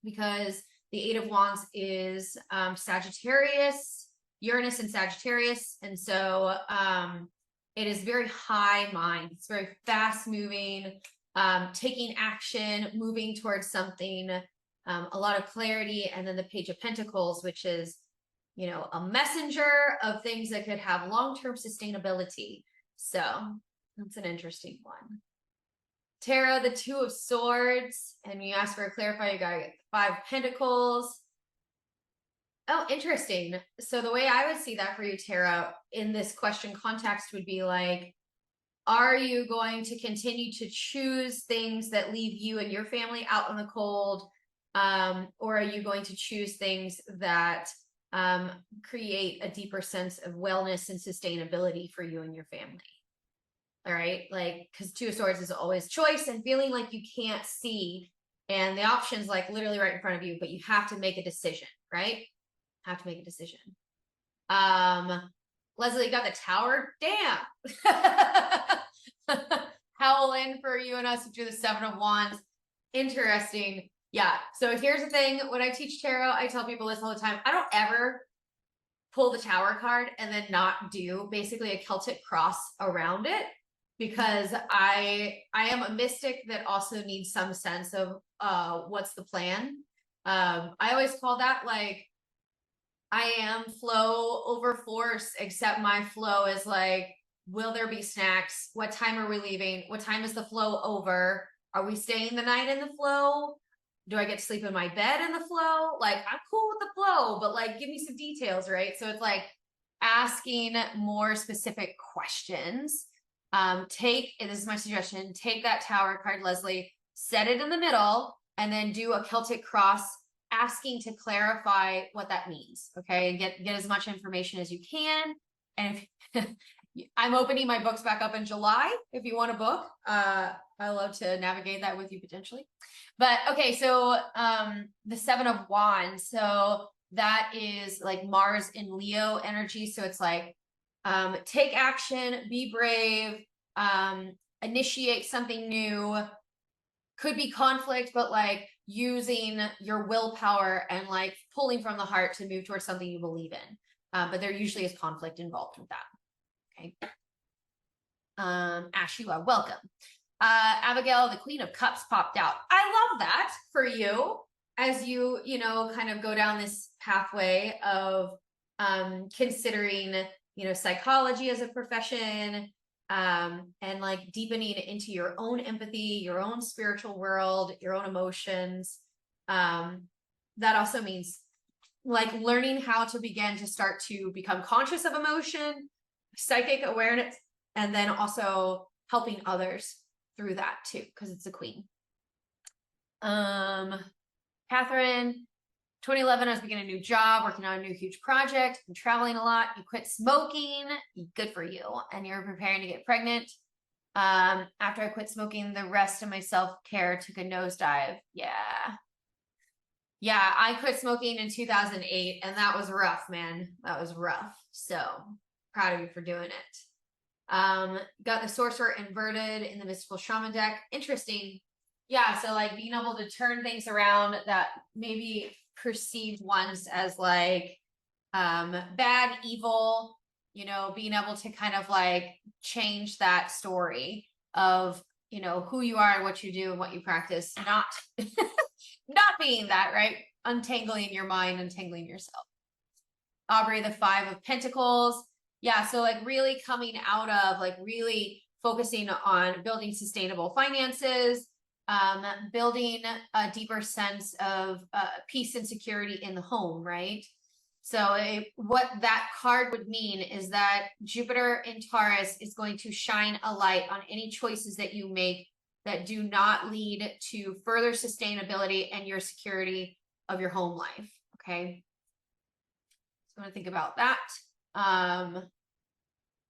because the Eight of Wands is Sagittarius, Uranus and Sagittarius. And so it is very high mind. It's very fast moving, taking action, moving towards something, a lot of clarity. And then the Page of Pentacles, which is, you know, a messenger of things that could have long-term sustainability. So that's an interesting one. Tara, the Two of Swords, and you asked for a clarifier, you got Five of Pentacles. Oh, interesting. So the way I would see that for you, Tara, in this question context would be like, are you going to continue to choose things that leave you and your family out in the cold? Or are you going to choose things that create a deeper sense of wellness and sustainability for you and your family? All right, like, because Two of Swords is always choice and feeling like you can't see, and the option's like literally right in front of you, but you have to make a decision, right? Have to make a decision. Leslie, you got the Tower. Damn. Howl in for you and us to do the Seven of Wands. Interesting. Yeah. So here's the thing. When I teach tarot, I tell people this all the time. I don't ever pull the Tower card and then not do basically a Celtic cross around it, because I am a mystic that also needs some sense of what's the plan. I always call that like, I am flow over force, except my flow is like, will there be snacks? What time are we leaving? What time is the flow over? Are we staying the night in the flow? Do I get to sleep in my bed in the flow? Like, I'm cool with the flow, but like, give me some details, right? So it's like asking more specific questions. This is my suggestion, take that Tower card, Leslie, set it in the middle, and then do a Celtic cross, asking to clarify what that means. Okay, get as much information as you can. And if I'm opening my books back up in July, if you want a book, I love to navigate that with you potentially. But okay, so the Seven of Wands, so that is like Mars in Leo energy. So it's like, take action, be brave, initiate something new. Could be conflict, but like using your willpower and like pulling from the heart to move towards something you believe in. But there usually is conflict involved with that. Okay. Ash, you are welcome. Abigail, the Queen of Cups popped out. I love that for you as you know, kind of go down this pathway of considering, you know, psychology as a profession, and like deepening into your own empathy, your own spiritual world, your own emotions. That also means like learning how to begin to start to become conscious of emotion, psychic awareness, and then also helping others through that too, because it's a Queen. Catherine, 2011, I was beginning a new job, working on a new huge project, and traveling a lot. You quit smoking, good for you. And you're preparing to get pregnant. After I quit smoking, the rest of my self-care took a nosedive. Yeah. Yeah, I quit smoking in 2008, and that was rough, man. That was rough. So proud of you for doing it. Got the sorcerer inverted in the mystical shaman deck. Interesting. Yeah, so like being able to turn things around that maybe perceived once as like bad, evil, you know, being able to kind of like change that story of, you know, who you are and what you do and what you practice, not not being that, right? Untangling your mind, untangling yourself. Aubrey, the 5 of Pentacles. Yeah, so like really coming out of like really focusing on building sustainable finances, building a deeper sense of peace and security in the home, right? So what that card would mean is that Jupiter in Taurus is going to shine a light on any choices that you make that do not lead to further sustainability and your security of your home life, okay? So I want to think about that.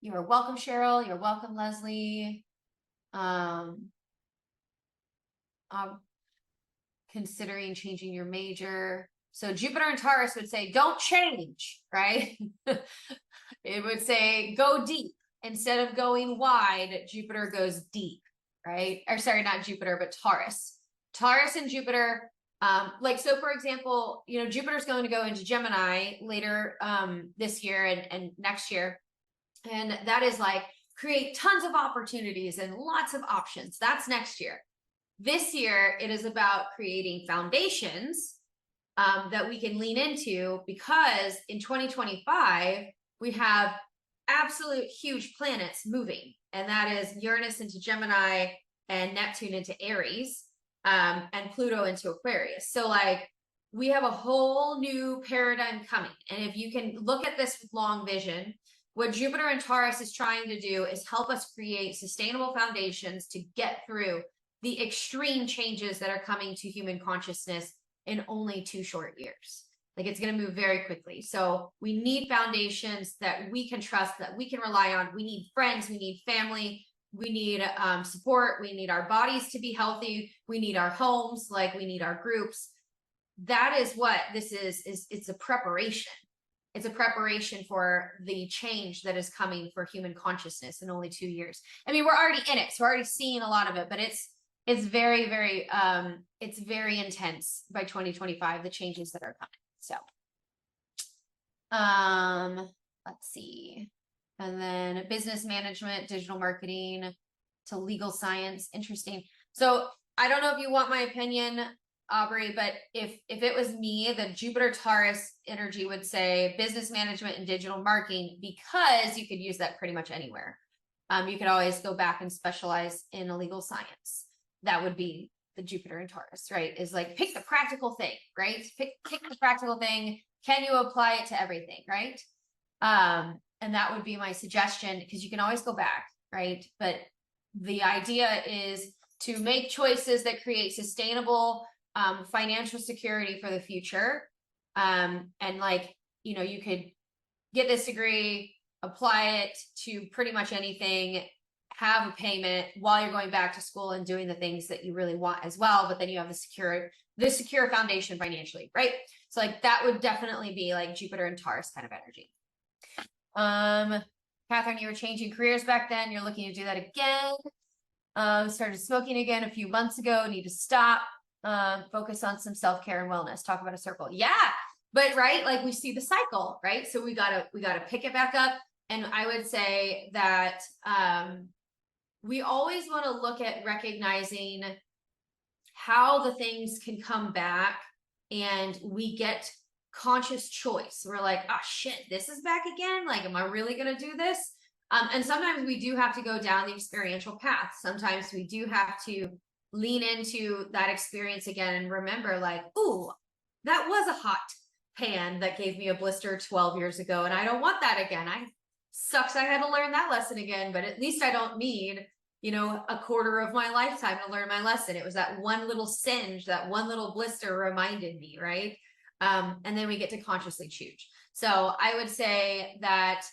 You're welcome, Cheryl. You're welcome, Leslie. Considering changing your major. So Jupiter and Taurus would say, don't change, right? It would say, go deep. Instead of going wide, Jupiter goes deep, right? Or sorry, not Jupiter, but Taurus. Taurus and Jupiter, like, so for example, you know, Jupiter's going to go into Gemini later this year and next year. And that is like, create tons of opportunities and lots of options. That's next year. This year, it is about creating foundations that we can lean into, because in 2025, we have absolute huge planets moving, and that is Uranus into Gemini and Neptune into Aries, and Pluto into Aquarius. So like we have a whole new paradigm coming. And if you can look at this with long vision, what Jupiter and Taurus is trying to do is help us create sustainable foundations to get through the extreme changes that are coming to human consciousness in only 2 short years. Like it's going to move very quickly. So we need foundations that we can trust, that we can rely on. We need friends, we need family, we need support, we need our bodies to be healthy, we need our homes, like we need our groups. That is what this is it's a preparation. It's a preparation for the change that is coming for human consciousness in only 2 years. I mean, we're already in it, so we're already seeing a lot of it, but it's very, very, it's very intense by 2025, the changes that are coming. So, let's see. And then business management, digital marketing to legal science. Interesting. So I don't know if you want my opinion, Aubrey, but if it was me, the Jupiter Taurus energy would say business management and digital marketing, because you could use that pretty much anywhere. You could always go back and specialize in a legal science. That would be the Jupiter and Taurus, right? Is like, pick the practical thing, right? Pick the practical thing. Can you apply it to everything, right? And that would be my suggestion, because you can always go back, right? But the idea is to make choices that create sustainable financial security for the future. And like, you know, you could get this degree, apply it to pretty much anything, have a payment while you're going back to school and doing the things that you really want as well. But then you have the secure foundation financially, right? So like that would definitely be like Jupiter and Taurus kind of energy. Catherine, you were changing careers back then. You're looking to do that again. Started smoking again a few months ago. Need to stop. Focus on some self-care and wellness. Talk about a circle. Yeah, but right, like we see the cycle, right? So we gotta pick it back up. And I would say that we always want to look at recognizing how the things can come back, and we get conscious choice. We're like, oh shit, this is back again. Like, am I really gonna do this? And sometimes we do have to go down the experiential path. Sometimes we do have to lean into that experience again and remember, like, ooh, that was a hot pan that gave me a blister 12 years ago, and I don't want that again. Sucks I had to learn that lesson again, but at least I don't need, you know, a quarter of my lifetime to learn my lesson. It was that one little singe, that one little blister reminded me, right? And then we get to consciously choose. So I would say that,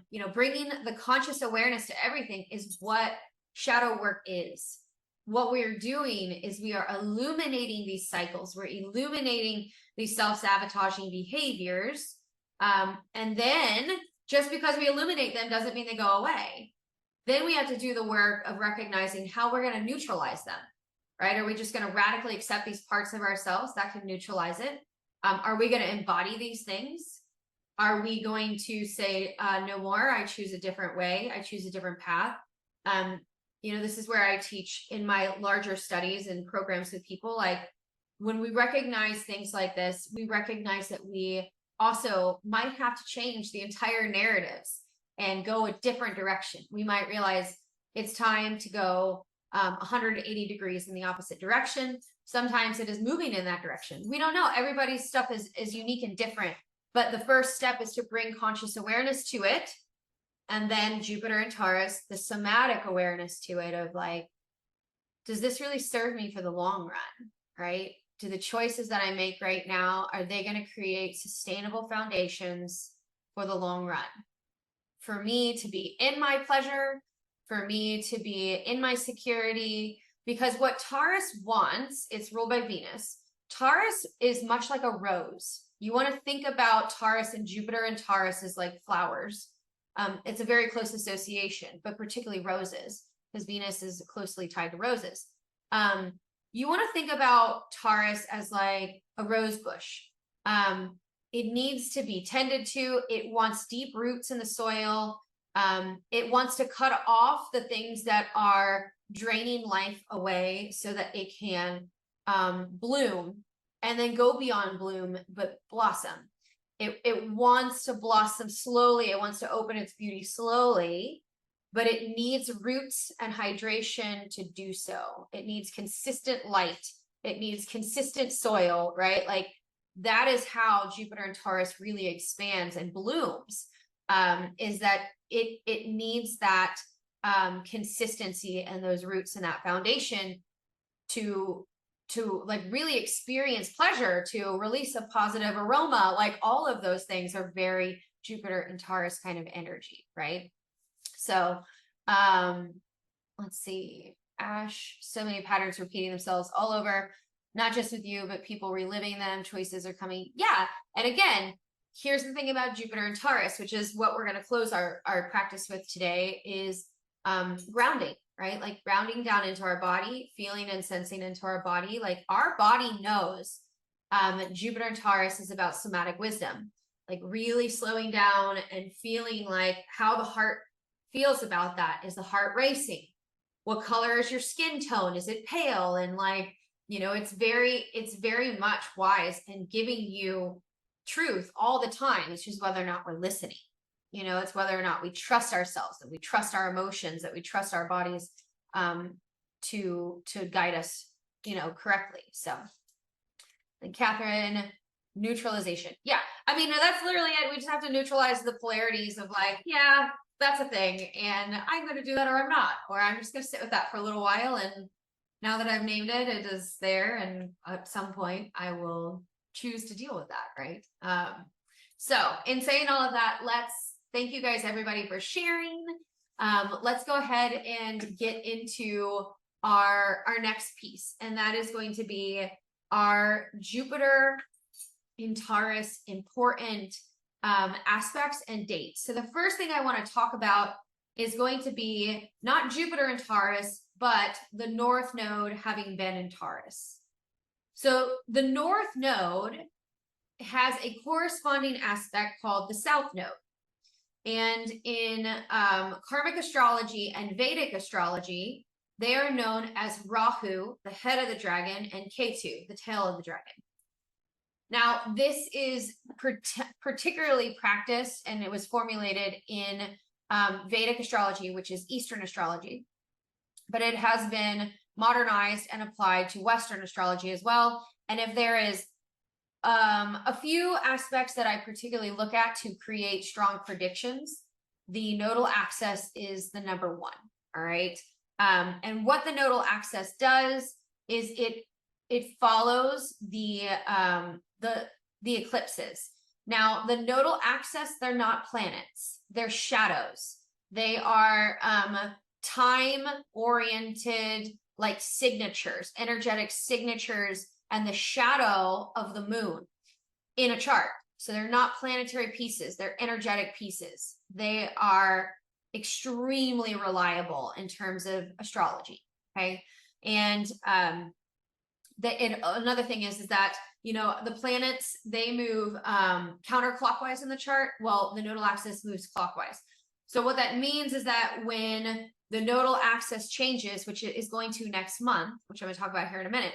you know, bringing the conscious awareness to everything is what shadow work is. What we're doing is we are illuminating these cycles. We're illuminating these self-sabotaging behaviors. And then just because we illuminate them doesn't mean they go away. Then we have to do the work of recognizing how we're going to neutralize them, right? Are we just going to radically accept these parts of ourselves that can neutralize it? Are we going to embody these things? Are we going to say, no more, I choose a different way, I choose a different path? You know, this is where I teach in my larger studies and programs with people. Like, when we recognize things like this, we recognize that we also might have to change the entire narratives and go a different direction. We might realize it's time to go 180 degrees in the opposite direction. Sometimes it is moving in that direction. We don't know. Everybody's stuff is unique and different. But the first step is to bring conscious awareness to it. And then Jupiter and Taurus, the somatic awareness to it of like, does this really serve me for the long run, right? Do the choices that I make right now, are they going to create sustainable foundations for the long run? For me to be in my pleasure, for me to be in my security, because what Taurus wants, it's ruled by Venus. Taurus is much like a rose. You want to think about Taurus and Jupiter and Taurus as like flowers. It's a very close association, but particularly roses, because Venus is closely tied to roses. You want to think about Taurus as like a rose bush. It needs to be tended to. It wants deep roots in the soil. It wants to cut off the things that are draining life away so that it can bloom and then go beyond bloom, but blossom. It wants to blossom slowly. It wants to open its beauty slowly, but it needs roots and hydration to do so. It needs consistent light. It needs consistent soil, right? Like, that is how Jupiter and Taurus really expands and blooms, is that it needs that consistency and those roots and that foundation to like really experience pleasure, to release a positive aroma. Like, all of those things are very Jupiter and Taurus kind of energy, right? So let's see, Ash, so many patterns repeating themselves all over, not just with you, but people reliving them. Choices are coming. Yeah. And again, here's the thing about Jupiter and Taurus, which is what we're going to close our practice with today, is grounding, right? Like, grounding down into our body, feeling and sensing into our body. Like, our body knows Jupiter and Taurus is about somatic wisdom, like really slowing down and feeling like how the heart feels about that. Is the heart racing? What color is your skin tone? Is it pale? And like, you know, it's very much wise and giving you truth all the time. It's just whether or not we're listening. You know, it's whether or not we trust ourselves, that we trust our emotions, that we trust our bodies to guide us, you know, correctly. So, and Catherine, neutralization. Yeah, I mean, that's literally it. We just have to neutralize the polarities of like, yeah, that's a thing, and I'm going to do that, or I'm not, or I'm just going to sit with that for a little while. And now that I've named it, it is there, and at some point I will choose to deal with that, right? So in saying all of that, let's thank you guys, everybody, for sharing. Let's go ahead and get into our next piece, and that is going to be our Jupiter in Taurus important aspects and dates. So the first thing I want to talk about is going to be not Jupiter in Taurus, but the North Node having been in Taurus. So the North Node has a corresponding aspect called the South Node. And in karmic astrology and Vedic astrology, they are known as Rahu, the head of the dragon, and Ketu, the tail of the dragon. Now, this is particularly practiced, and it was formulated in Vedic astrology, which is Eastern astrology, but it has been modernized and applied to Western astrology as well. And if there is a few aspects that I particularly look at to create strong predictions, the nodal axis is the number one. All right. And what the nodal axis does is it follows the the eclipses. Now, the nodal axis, they're not planets, they're shadows. They are time-oriented, like signatures, energetic signatures, and the shadow of the moon in a chart. So they're not planetary pieces, they're energetic pieces. They are extremely reliable in terms of astrology, okay? And another thing is that, you know, the planets, they move counterclockwise in the chart. Well, the nodal axis moves clockwise. So what that means is that when the nodal axis changes, which it is going to next month, which I'm going to talk about here in a minute,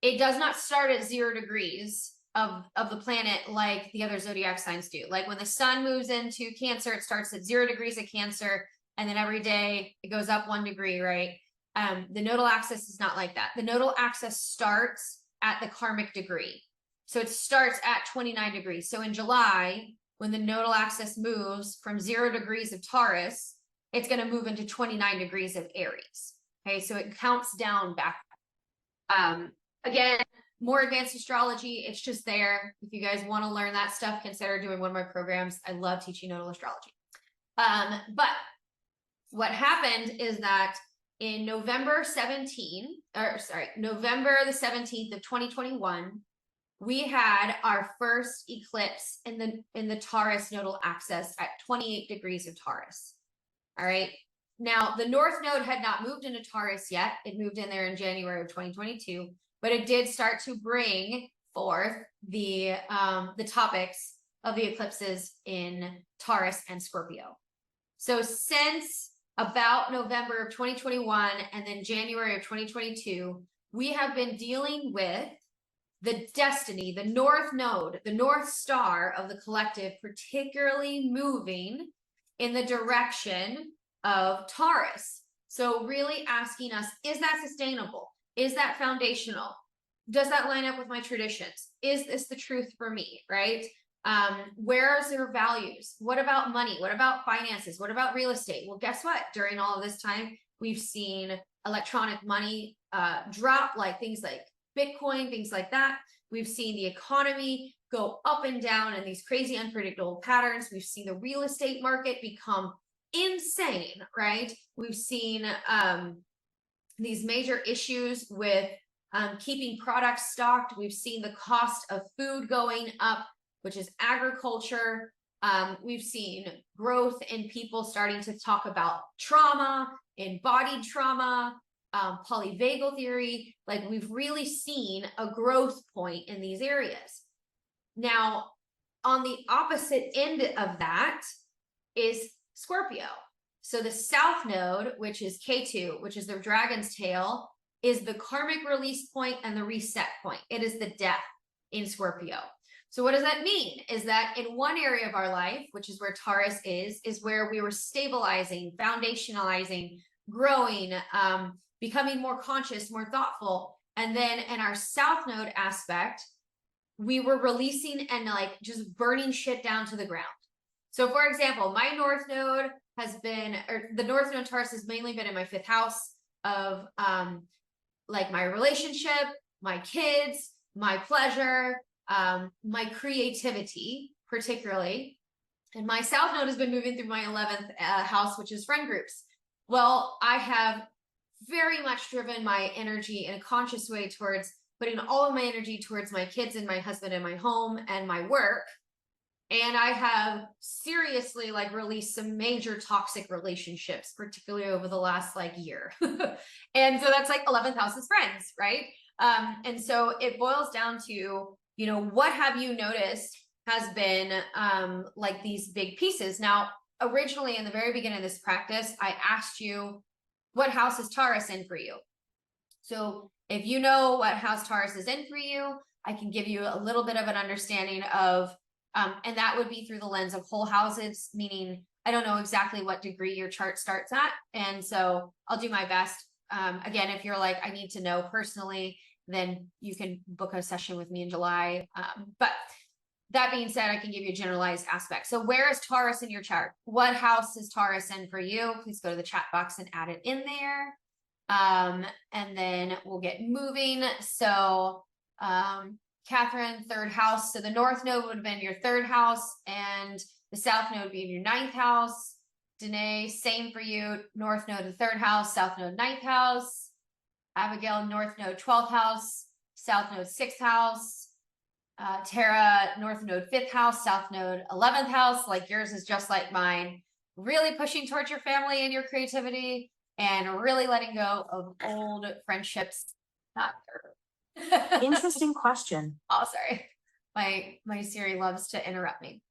it does not start at 0 degrees of the planet like the other zodiac signs do. Like when the sun moves into Cancer, it starts at 0 degrees of Cancer, and then every day it goes up 1 degree, right? The nodal axis is not like that. The nodal axis starts at the karmic degree. So it starts at 29 degrees. So in July, when the nodal axis moves from 0 degrees of Taurus, it's going to move into 29 degrees of Aries. Okay, so it counts down back. Again, more advanced astrology, it's just there. If you guys want to learn that stuff, consider doing one of my programs. I love teaching nodal astrology. But what happened is that in November the 17th of 2021, we had our first eclipse in the Taurus nodal axis at 28 degrees of Taurus. All right. Now, the North Node had not moved into Taurus yet. It moved in there in January of 2022, but it did start to bring forth the topics of the eclipses in Taurus and Scorpio. So since about November of 2021 and then January of 2022, we have been dealing with the destiny, the North Node, the North Star of the collective, particularly moving in the direction of Taurus. So really asking us, is that sustainable? Is that foundational? Does that line up with my traditions? Is this the truth for me, right? Where is their values? What about money? What about finances? What about real estate? Well, guess what? During all of this time, we've seen electronic money drop, like things like Bitcoin, things like that. We've seen the economy go up and down in these crazy unpredictable patterns. We've seen the real estate market become insane, right? We've seen these major issues with keeping products stocked. We've seen the cost of food going up, which is agriculture. We've seen growth in people starting to talk about trauma, embodied trauma, polyvagal theory. Like we've really seen a growth point in these areas. Now, on the opposite end of that is Scorpio. So the South Node, which is K2, which is the dragon's tail, is the karmic release point and the reset point. It is the death in Scorpio. So what does that mean? Is that in one area of our life, which is where Taurus is where we were stabilizing, foundationalizing, growing, becoming more conscious, more thoughtful. And then in our South Node aspect, we were releasing and like just burning shit down to the ground. So for example, my North Node has been, or the North Node Taurus has mainly been in my 5th house of like my relationship, my kids, my pleasure, my creativity, particularly. And my South Node has been moving through my 11th house, which is friend groups. Well, I have very much driven my energy in a conscious way towards putting all of my energy towards my kids and my husband and my home and my work. And I have seriously like released some major toxic relationships, particularly over the last like year. And so that's like 11th house is friends, right? And so it boils down to, you know, what have you noticed has been like these big pieces. Now, originally in the very beginning of this practice, I asked you, what house is Taurus in for you? So if you know what house Taurus is in for you, I can give you a little bit of an understanding of, and that would be through the lens of whole houses, meaning I don't know exactly what degree your chart starts at. And so I'll do my best. Again, if you're like, I need to know personally, then you can book a session with me in July. But that being said, I can give you a generalized aspect. So where is Taurus in your chart? What house is Taurus in for you? Please go to the chat box and add it in there. And then we'll get moving. So Catherine, third house. So the north node would have been your third house, and the south node would be in your ninth house. Danae, same for you. North node, the third house, south node, ninth house. Abigail, north node, 12th house, south node, sixth house. Tara, north node, fifth house, south node, 11th house. Like yours is just like mine. Really pushing towards your family and your creativity, and really letting go of old friendships. Not Interesting question. Oh, sorry. My Siri loves to interrupt me.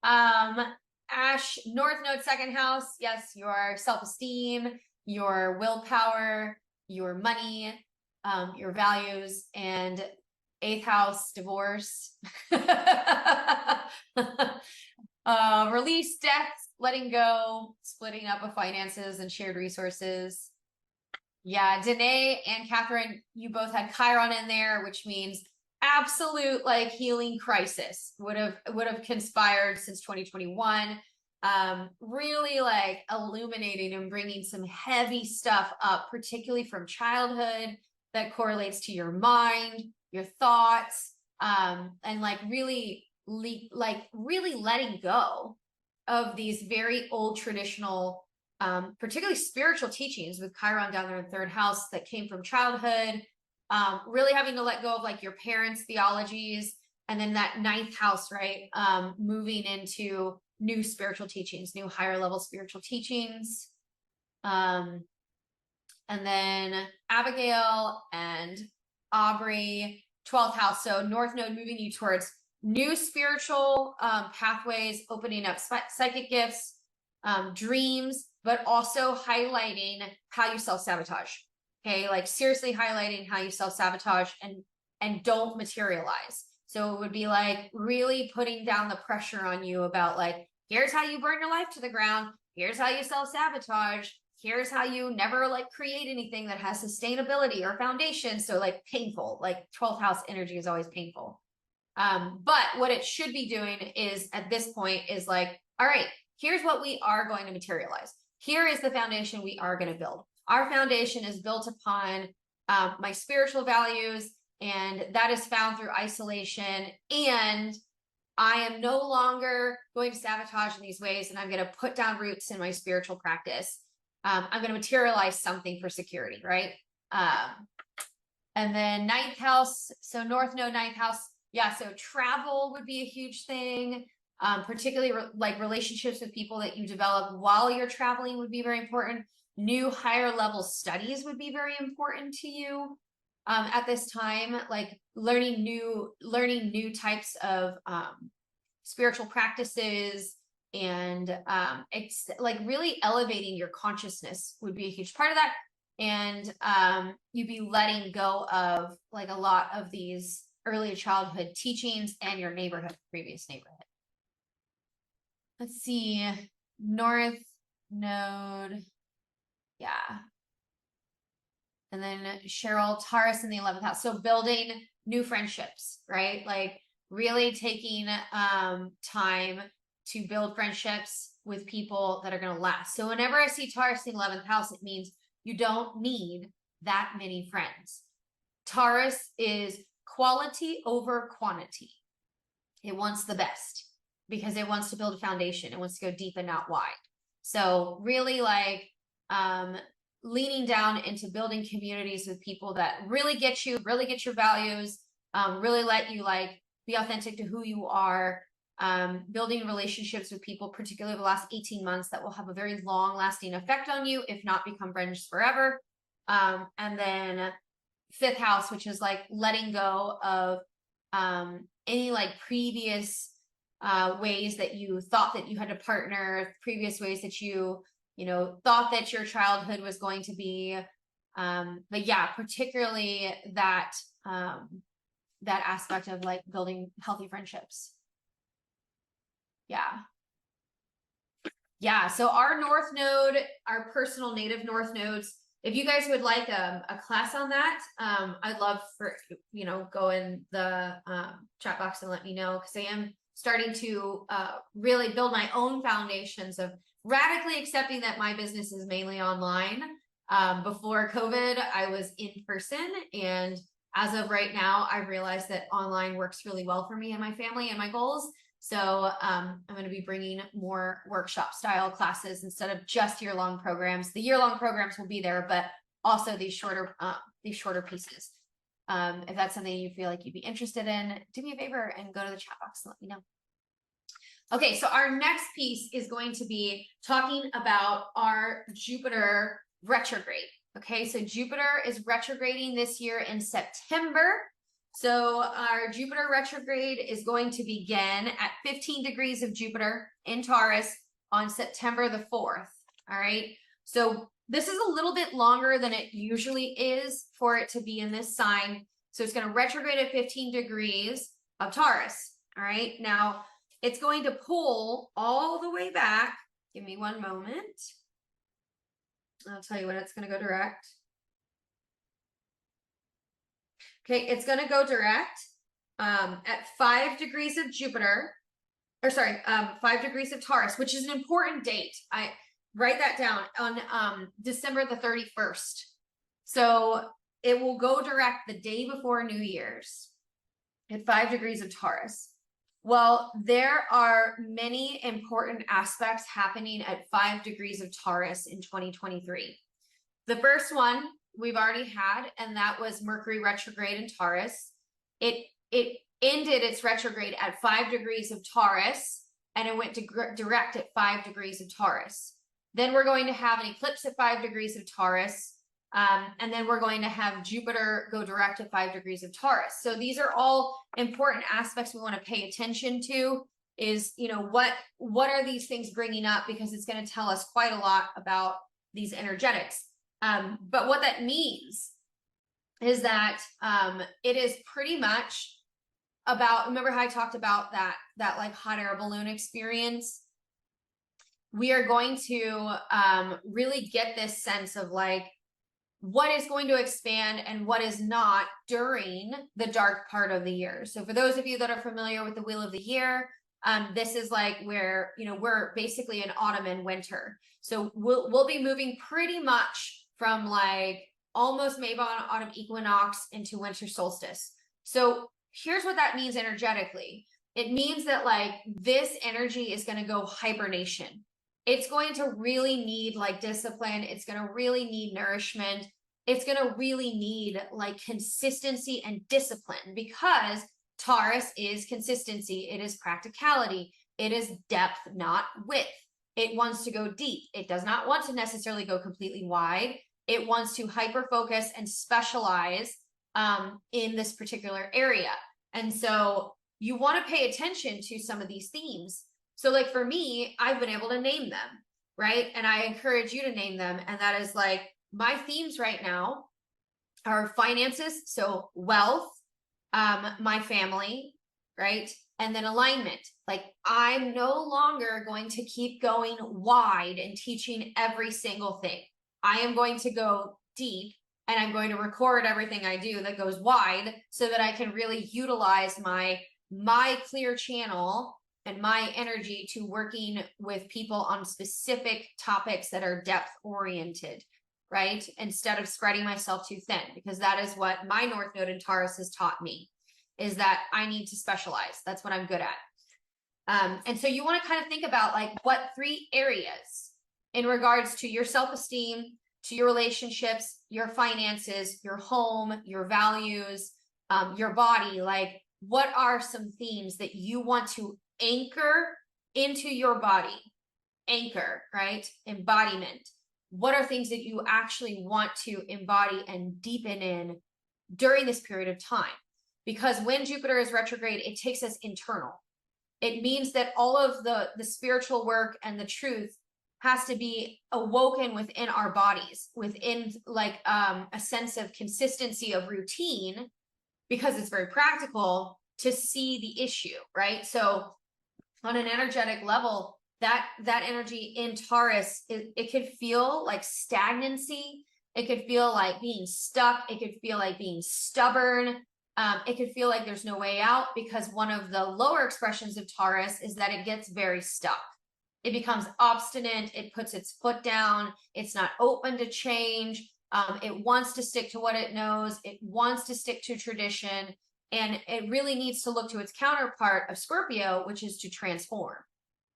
Ash, north node, second house. Yes, your self-esteem, your willpower, your money, your values, and eighth house, divorce. Release, death, letting go, splitting up of finances and shared resources. Yeah, Danae and Catherine, you both had Chiron in there, which means absolute like healing crisis would have conspired since 2021. Really like illuminating and bringing some heavy stuff up, particularly from childhood that correlates to your mind, your thoughts, and like really letting go of these very old traditional, particularly spiritual teachings with Chiron down there in third house that came from childhood, really having to let go of like your parents' theologies, and then that ninth house, right? Moving into new spiritual teachings, new higher level spiritual teachings. And then Abigail and Aubrey, 12th house. So north node moving you towards new spiritual pathways, opening up psychic gifts, dreams, but also highlighting how you self-sabotage. Okay, like seriously highlighting how you self-sabotage and don't materialize. So it would be like really putting down the pressure on you about like, here's how you burn your life to the ground. Here's how you self-sabotage. Here's how you never like create anything that has sustainability or foundation. So like painful, like 12th house energy is always painful. But what it should be doing is at this point is like, all right, here's what we are going to materialize. Here is the foundation we are going to build. Our foundation is built upon my spiritual values, and that is found through isolation. And I am no longer going to sabotage in these ways, and I'm going to put down roots in my spiritual practice. I'm going to materialize something for security, right? And then ninth house, so north node, ninth house. Yeah, so travel would be a huge thing. Particularly like relationships with people that you develop while you're traveling would be very important. New higher level studies would be very important to you at this time, like learning new types of spiritual practices, and it's like really elevating your consciousness would be a huge part of that. And you'd be letting go of like a lot of these early childhood teachings and your previous neighborhood. Let's see, north node. Yeah. And then Cheryl, Taurus in the 11th house. So building new friendships, right? Like really taking time to build friendships with people that are going to last. So whenever I see Taurus in the 11th house, it means you don't need that many friends. Taurus is quality over quantity. It wants the best because it wants to build a foundation. It wants to go deep and not wide. So really like leaning down into building communities with people that really get you, really get your values, really let you like be authentic to who you are, building relationships with people, particularly the last 18 months, that will have a very long lasting effect on you, if not become friends forever. And then fifth house, which is like letting go of any like previous ways that you thought that you had to partner, previous ways that you thought that your childhood was going to be. But yeah, particularly that that aspect of like building healthy friendships. Yeah. So our north node, our personal native north nodes, if you guys would like a class on that, I'd love for, go in the chat box and let me know, because I am starting to really build my own foundations of radically accepting that my business is mainly online. Before COVID, I was in person, and as of right now, I realized that online works really well for me and my family and my goals. So I'm going to be bringing more workshop style classes instead of just year-long programs. The year-long programs will be there, but also these shorter pieces. If that's something you feel like you'd be interested in, do me a favor and go to the chat box and let me know. Okay, so our next piece is going to be talking about our Jupiter retrograde. Okay, so Jupiter is retrograding this year in September. So our Jupiter retrograde is going to begin at 15 degrees of Jupiter in Taurus on September the 4th. All right, so this is a little bit longer than it usually is for it to be in this sign. So it's going to retrograde at 15 degrees of Taurus. All right, now it's going to pull all the way back. Give me one moment. I'll tell you when it's going to go direct. Okay, it's going to go direct at 5 degrees of Jupiter, or sorry, 5 degrees of Taurus, which is an important date. I write that down on December the 31st. So it will go direct the day before New Year's at 5 degrees of Taurus. Well, there are many important aspects happening at 5 degrees of Taurus in 2023. The first one we've already had, and that was Mercury retrograde in Taurus. It ended its retrograde at 5 degrees of Taurus, and it went to direct at 5 degrees of Taurus. Then we're going to have an eclipse at 5 degrees of Taurus, and then we're going to have Jupiter go direct at 5 degrees of Taurus. So these are all important aspects we want to pay attention to. Is, you know, what are these things bringing up, because it's going to tell us quite a lot about these energetics. But what that means is that it is pretty much about, remember how I talked about that like hot air balloon experience? We are going to really get this sense of like what is going to expand and what is not during the dark part of the year. So for those of you that are familiar with the Wheel of the Year, this is like where, you know, we're basically in autumn and winter. So we'll be moving pretty much from like almost maybe on autumn equinox into winter solstice. So here's what that means energetically. It means that like this energy is going to go hibernation. It's going to really need like discipline. It's going to really need nourishment. It's going to really need like consistency and discipline, because Taurus is consistency. It is practicality. It is depth, not width. It wants to go deep. It does not want to necessarily go completely wide. It wants to hyper focus and specialize in this particular area. And so you want to pay attention to some of these themes. So like for me, I've been able to name them, right? And I encourage you to name them. And that is like my themes right now are finances, so wealth, my family, right? And then alignment. Like I'm no longer going to keep going wide and teaching every single thing. I am going to go deep, and I'm going to record everything I do that goes wide so that I can really utilize my clear channel and my energy to working with people on specific topics that are depth oriented, right? Instead of spreading myself too thin, because that is what my North Node in Taurus has taught me, is that I need to specialize. That's what I'm good at. And so you want to kind of think about like what 3 areas in regards to your self-esteem, to your relationships, your finances, your home, your values, your body, like what are some themes that you want to anchor into your body? Anchor, right? Embodiment. What are things that you actually want to embody and deepen in during this period of time? Because when Jupiter is retrograde, it takes us internal. It means that all of the spiritual work and the truth has to be awoken within our bodies, within like a sense of consistency of routine, because it's very practical to see the issue, right? So on an energetic level, that energy in Taurus, it could feel like stagnancy. It could feel like being stuck. It could feel like being stubborn. It could feel like there's no way out, because one of the lower expressions of Taurus is that it gets very stuck. It becomes obstinate. It puts its foot down. It's not open to change. It wants to stick to what it knows. It wants to stick to tradition. And it really needs to look to its counterpart of Scorpio, which is to transform,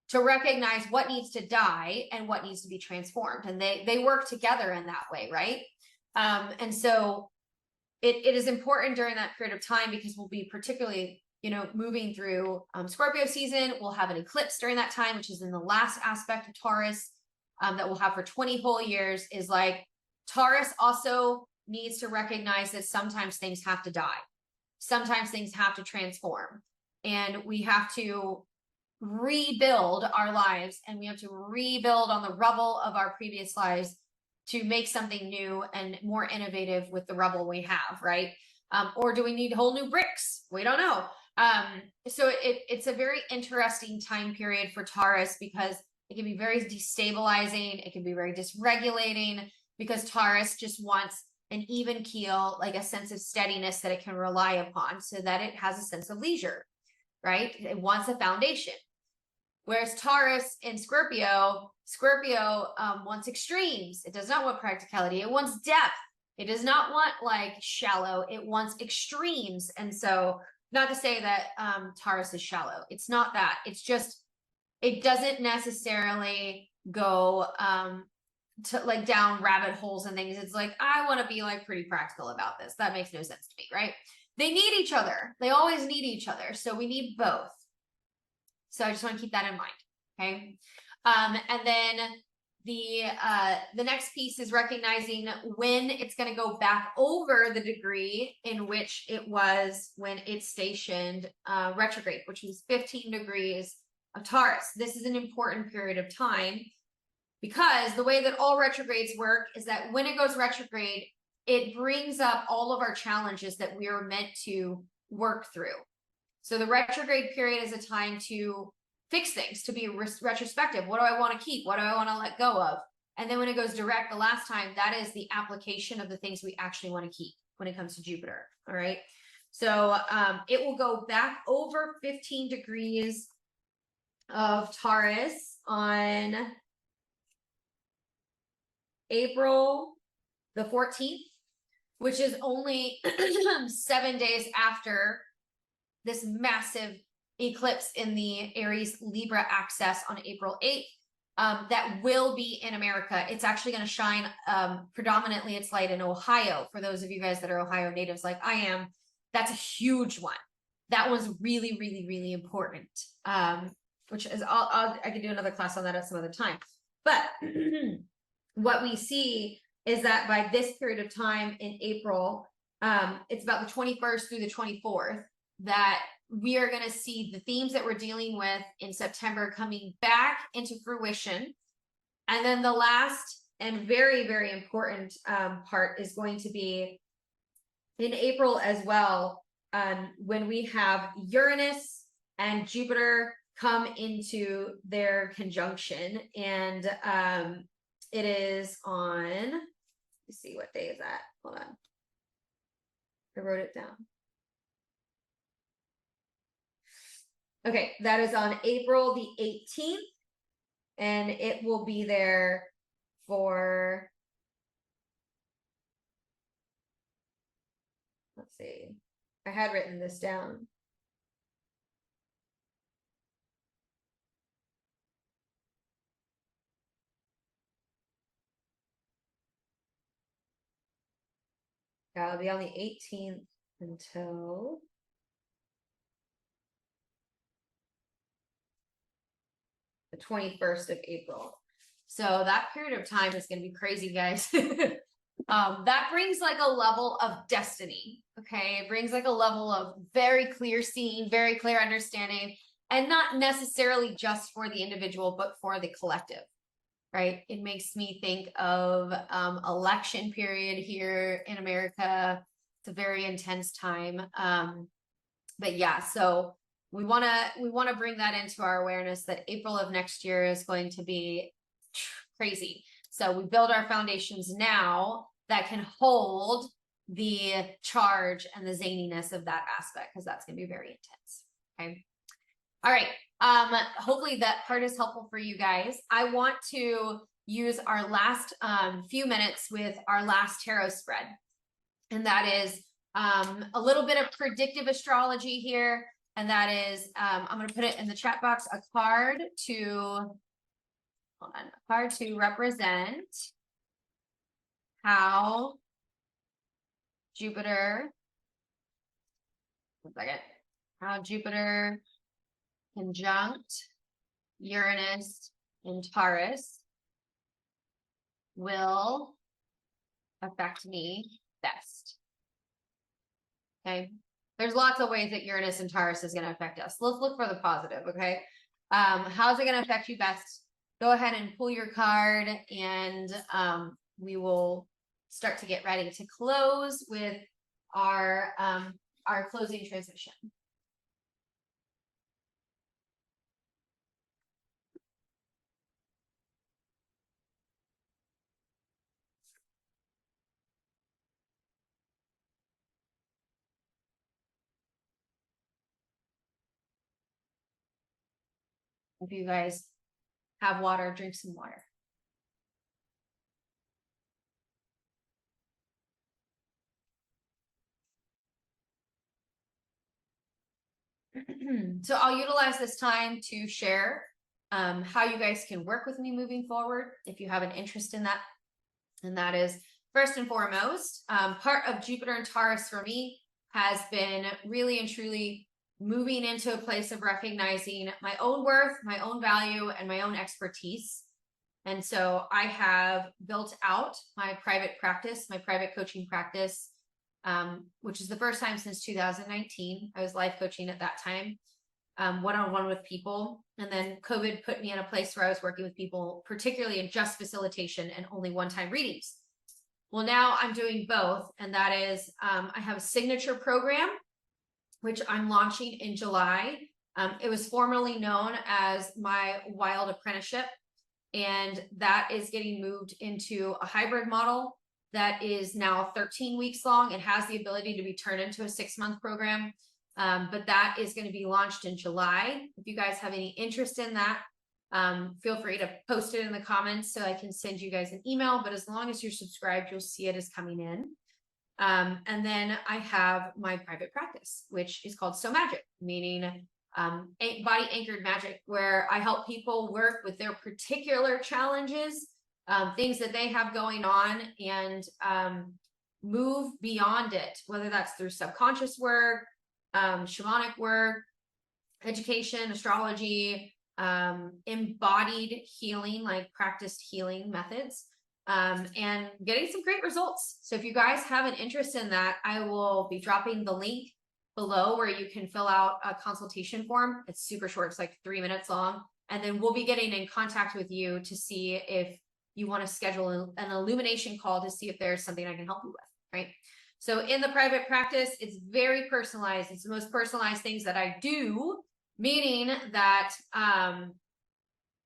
to recognize what needs to die and what needs to be transformed. And they work together in that way, right? And so it is important during that period of time because we'll be particularly, moving through Scorpio season. We'll have an eclipse during that time, which is in the last aspect of Taurus, that we'll have for 20 whole years. Is like Taurus also needs to recognize that sometimes things have to die. Sometimes things have to transform, and we have to rebuild our lives, and we have to rebuild on the rubble of our previous lives to make something new and more innovative with the rubble we have, right? Or do we need whole new bricks? We don't know. So it's a very interesting time period for Taurus because it can be very destabilizing. It can be very dysregulating because Taurus just wants an even keel, like a sense of steadiness that it can rely upon so that it has a sense of leisure, right? It wants a foundation. Whereas Taurus and Scorpio wants extremes. It does not want practicality. It wants depth. It does not want like shallow. It wants extremes. And so, not to say that Taurus is shallow. It's not that. It's just, it doesn't necessarily go to like down rabbit holes and things. It's like, I want to be like pretty practical about this. That makes no sense to me, right? They need each other. They always need each other. So we need both. So I just want to keep that in mind. Okay. And then the next piece is recognizing when it's going to go back over the degree in which it was when it stationed retrograde, which was 15 degrees of Taurus. This is an important period of time because the way that all retrogrades work is that when it goes retrograde, it brings up all of our challenges that we are meant to work through. So the retrograde period is a time to fix things, to be retrospective. What do I want to keep? What do I want to let go of? And then when it goes direct the last time, that is the application of the things we actually want to keep when it comes to Jupiter. All right. So it will go back over 15 degrees of Taurus on April the 14th, which is only 7 days after this massive eclipse in the Aries Libra axis on April 8th. That will be in America. It's actually going to shine predominantly its light in Ohio. For those of you guys that are Ohio natives like I am, that's a huge one. That one's really, really, really important. Which is, I could do another class on that at some other time. But what we see is that by this period of time in April, it's about the 21st through the 24th, that we are going to see the themes that we're dealing with in September coming back into fruition. And then the last and very, very important part is going to be in April as well, when we have Uranus and Jupiter come into their conjunction. And it is on, let's see, what day is that? Hold on. I wrote it down. Okay, that is on April the 18th, and it will be there for, let's see, I had written this down. Yeah, it'll be on the 18th until the 21st of April. So that period of time is going to be crazy, guys. That brings like a level of destiny. Okay. It brings like a level of very clear seeing, very clear understanding, and not necessarily just for the individual, but for the collective, right? It makes me think of election period here in America. It's a very intense time. But yeah, so we want to bring that into our awareness that April of next year is going to be crazy. So we build our foundations now that can hold the charge and the zaniness of that aspect, because that's going to be very intense. Okay. All right. Hopefully that part is helpful for you guys. I want to use our last few minutes with our last tarot spread. And that is a little bit of predictive astrology here. And that is, I'm going to put it in the chat box, a card to represent how Jupiter, how Jupiter conjunct Uranus in Taurus will affect me best. Okay. There's lots of ways that Uranus and Taurus is going to affect us. Let's look for the positive. Okay. How's it going to affect you best? Go ahead and pull your card, and we will start to get ready to close with our closing transition. If you guys have water, drink some water. So I'll utilize this time to share how you guys can work with me moving forward if you have an interest in that. And that is, first and foremost, part of Jupiter and Taurus for me has been really and truly moving into a place of recognizing my own worth, my own value, and my own expertise. And so I have built out my private practice, my private coaching practice, which is the first time since 2019. I was life coaching at that time, one-on-one with people. And then COVID put me in a place where I was working with people, particularly in just facilitation and only one-time readings. Well, now I'm doing both. And that is, I have a signature program, which I'm launching in July. It was formerly known as my Wild Apprenticeship. And that is getting moved into a hybrid model that is now 13 weeks long. It has the ability to be turned into a 6-month program. But that is going to be launched in July. If you guys have any interest in that, feel free to post it in the comments so I can send you guys an email. But as long as you're subscribed, you'll see it as coming in. And then I have my private practice, which is called So Magic, meaning body anchored magic, where I help people work with their particular challenges, things that they have going on, and move beyond it, whether that's through subconscious work, shamanic work, education, astrology, embodied healing, like practiced healing methods, and getting some great results. So if you guys have an interest in that, I will be dropping the link below where you can fill out a consultation form. It's super short. It's like 3 minutes long. And then we'll be getting in contact with you to see if you want to schedule an illumination call to see if there's something I can help you with, right? So in the private practice, it's very personalized. It's the most personalized things that I do, meaning that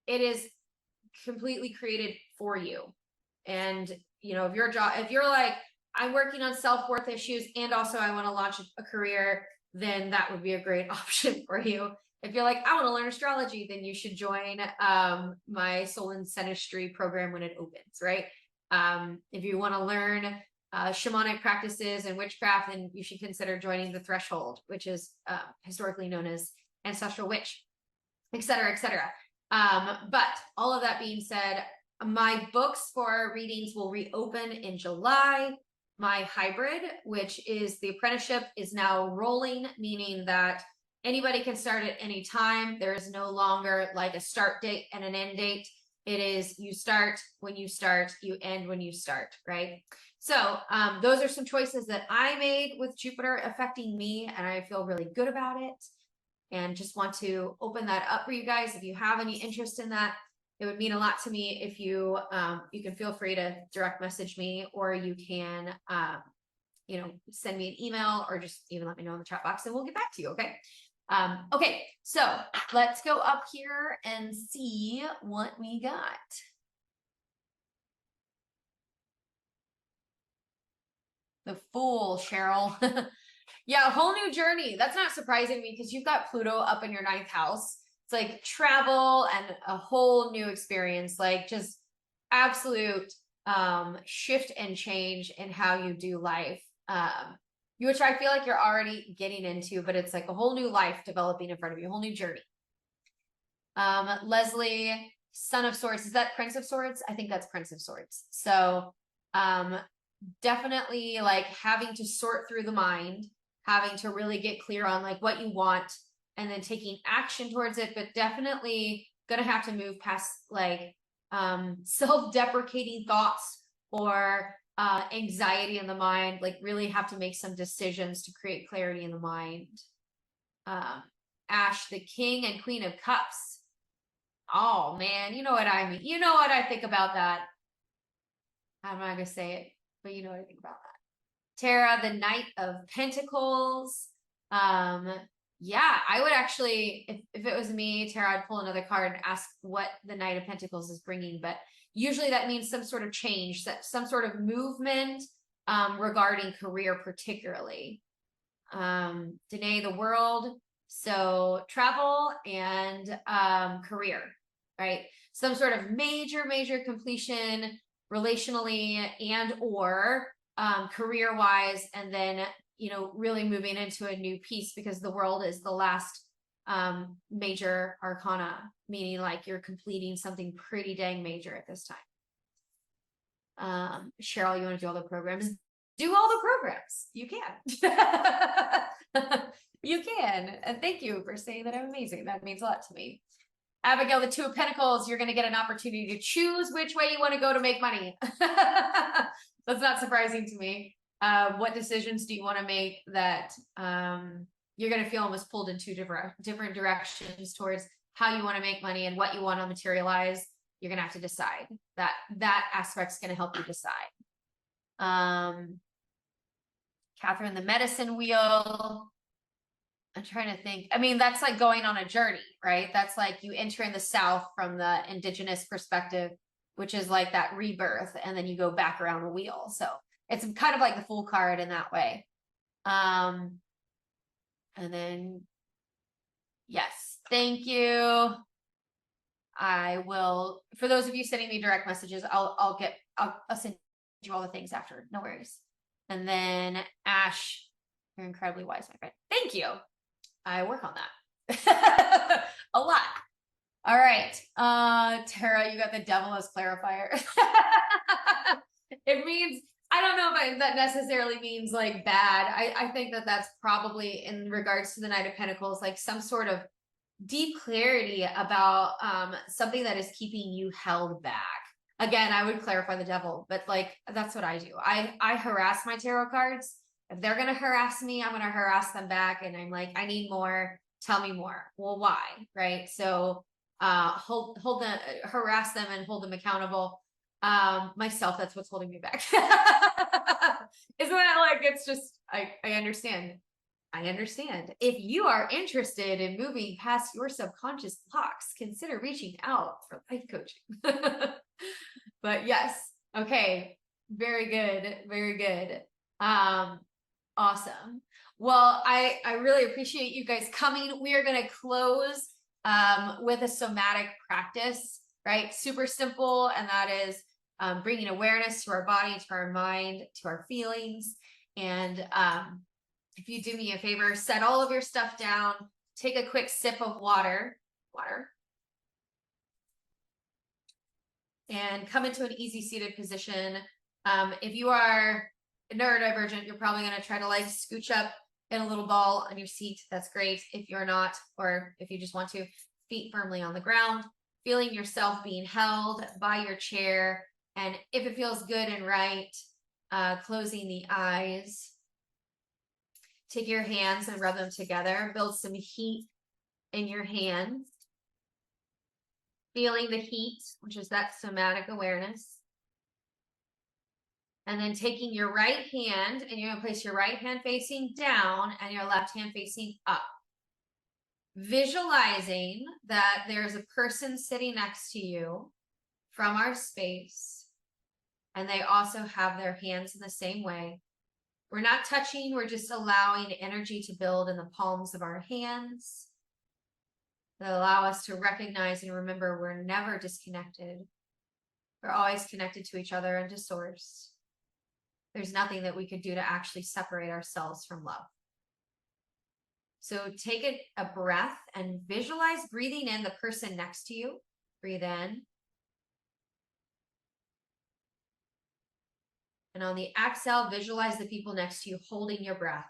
it is completely created for you. And, you know, if you're like, I'm working on self-worth issues and also I want to launch a career, then that would be a great option for you. If you're like, I want to learn astrology, then you should join my Soul and Synastry program when it opens, right? If you want to learn shamanic practices and witchcraft, then you should consider joining the Threshold, which is historically known as Ancestral Witch, et cetera, et cetera. But all of that being said, my books for readings will reopen in July. My hybrid, which is the apprenticeship, is now rolling, meaning that anybody can start at any time. There is no longer like a start date and an end date. It is you start when you start, you end when you start, right? So those are some choices that I made with Jupiter affecting me, and I feel really good about it. And just want to open that up for you guys. If you have any interest in that, it would mean a lot to me if you can feel free to direct message me, or you can send me an email, or just even let me know in the chat box and we'll get back to you. Okay. Okay, so let's go up here and see what we got. The Fool, Cheryl. Yeah, a whole new journey. That's not surprising to me because you've got Pluto up in your 9th house. It's like travel and a whole new experience, like just absolute shift and change in how you do life, which I feel like you're already getting into, but it's like a whole new life developing in front of you, a whole new journey. Leslie, Son of Swords, is that Prince of Swords? I think that's Prince of Swords. So definitely like having to sort through the mind, having to really get clear on like what you want, and then taking action towards it, but definitely gonna have to move past like self-deprecating thoughts or anxiety in the mind, like really have to make some decisions to create clarity in the mind. Ash, the King and Queen of Cups. Oh man, you know what I mean. You know what I think about that. I'm not gonna say it, but you know what I think about that. Tara, the Knight of Pentacles. Yeah, I would actually, if it was me, Tara, I'd pull another card and ask what the Knight of Pentacles is bringing. But usually that means some sort of change, some sort of movement regarding career, particularly. Danae, the World. So travel and career, right? Some sort of major completion relationally and or career-wise, and then, you know, really moving into a new piece, because the World is the last major arcana, meaning like you're completing something pretty dang major at this time. Cheryl, you want to do all the programs? Do all the programs. You can. You can. And thank you for saying that I'm amazing. That means a lot to me. Abigail, the Two of Pentacles, you're going to get an opportunity to choose which way you want to go to make money. That's not surprising to me. What decisions do you want to make that you're going to feel almost pulled in two different directions towards how you want to make money and what you want to materialize? You're going to have to decide. That aspect's going to help you decide. Catherine, the Medicine Wheel. I'm trying to think. I mean, that's like going on a journey, right? That's like you enter in the South from the indigenous perspective, which is like that rebirth, and then you go back around the wheel. So it's kind of like the Fool card in that way. And then, yes, thank you. I will, for those of you sending me direct messages, I'll send you all the things after. No worries. And then Ash, you're incredibly wise, my friend. Thank you. I work on that a lot. All right. Tara, you got the devil as clarifier. It means, I don't know if that necessarily means like bad. I think that that's probably in regards to the Knight of Pentacles, like some sort of deep clarity about something that is keeping you held back. Again, I would clarify the devil, but like, that's what I do. I harass my tarot cards. If they're going to harass me, I'm going to harass them back. And I'm like, I need more. Tell me more. Well, why? Right. So hold them, harass them and hold them accountable. Myself, that's what's holding me back. Isn't that like, it's just, I understand. I understand. If you are interested in moving past your subconscious blocks, consider reaching out for life coaching. But yes, okay, very good, very good. Awesome. Well, I really appreciate you guys coming. We are going to close with a somatic practice, right? Super simple, and that is bringing awareness to our body, to our mind, to our feelings. And if you do me a favor, set all of your stuff down, take a quick sip of water, and come into an easy seated position. If you are neurodivergent, you're probably going to try to like scooch up in a little ball on your seat. That's great. If you're not, or if you just want to, feet firmly on the ground, feeling yourself being held by your chair. And if it feels good and right, closing the eyes. Take your hands and rub them together. Build some heat in your hands. Feeling the heat, which is that somatic awareness. And then taking your right hand, and you're going to place your right hand facing down and your left hand facing up. Visualizing that there's a person sitting next to you from our space, and they also have their hands in the same way. We're not touching, we're just allowing energy to build in the palms of our hands that allow us to recognize and remember we're never disconnected. We're always connected to each other and to source. There's nothing that we could do to actually separate ourselves from love. So take a breath and visualize breathing in the person next to you. Breathe in. And on the exhale, visualize the people next to you holding your breath.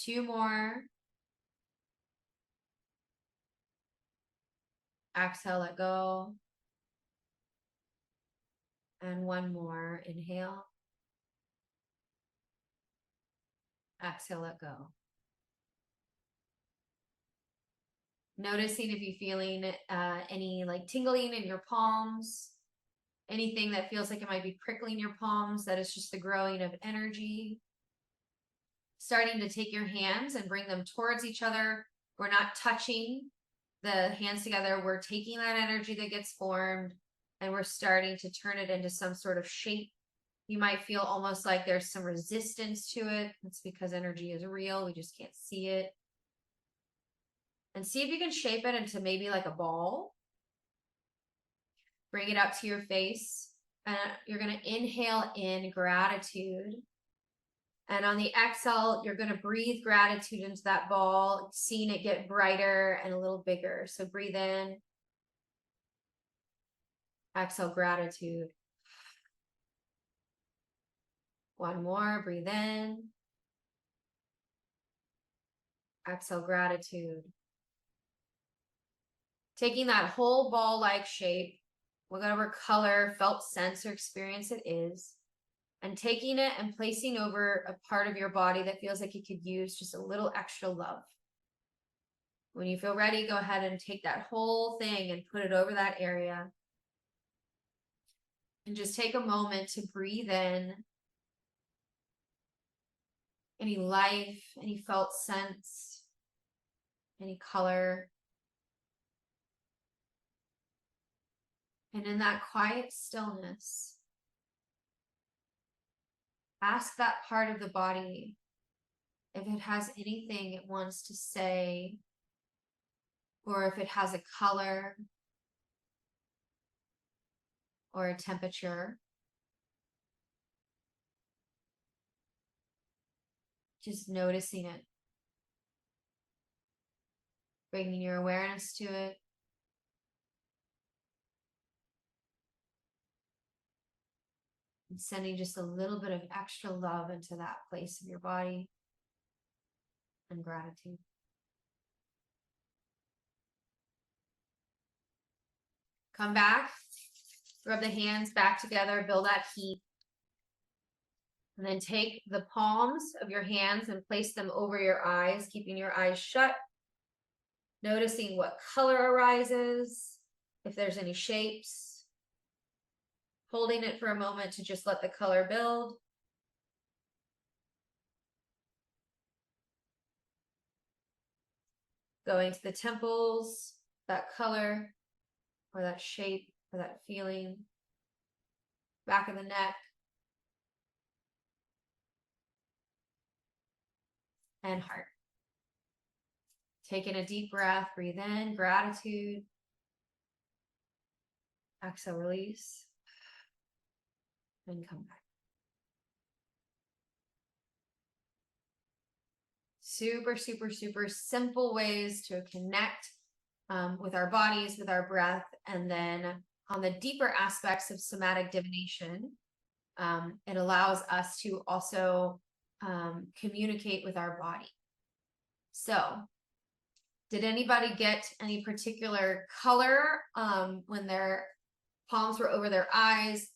2 more. Exhale, let go. And 1 more. Inhale. Exhale, let go. Noticing if you're feeling any like tingling in your palms, anything that feels like it might be prickling your palms, that is just the growing of energy. Starting to take your hands and bring them towards each other. We're not touching the hands together. We're taking that energy that gets formed and we're starting to turn it into some sort of shape. You might feel almost like there's some resistance to it. It's because energy is real. We just can't see it. And see if you can shape it into maybe like a ball. Bring it up to your face. And you're going to inhale in gratitude. And on the exhale, you're going to breathe gratitude into that ball, seeing it get brighter and a little bigger. So breathe in. Exhale, gratitude. 1 more, breathe in. Exhale, gratitude. Taking that whole ball-like shape, whatever color, felt, sense, or experience it is, and taking it and placing over a part of your body that feels like it could use just a little extra love. When you feel ready, go ahead and take that whole thing and put it over that area. And just take a moment to breathe in any life, any felt sense, any color. And in that quiet stillness, ask that part of the body if it has anything it wants to say, or if it has a color or a temperature. Just noticing it. Bringing your awareness to it. And sending just a little bit of extra love into that place of your body and gratitude. Come back, rub the hands back together, build that heat. And then take the palms of your hands and place them over your eyes, keeping your eyes shut. Noticing what color arises, if there's any shapes. Holding it for a moment to just let the color build. Going to the temples, that color, or that shape, or that feeling. Back of the neck. And heart. Taking a deep breath, breathe in, gratitude. Exhale, release. And come back. Super, super, super simple ways to connect with our bodies, with our breath, and then on the deeper aspects of somatic divination, it allows us to also communicate with our body. So, did anybody get any particular color when their palms were over their eyes?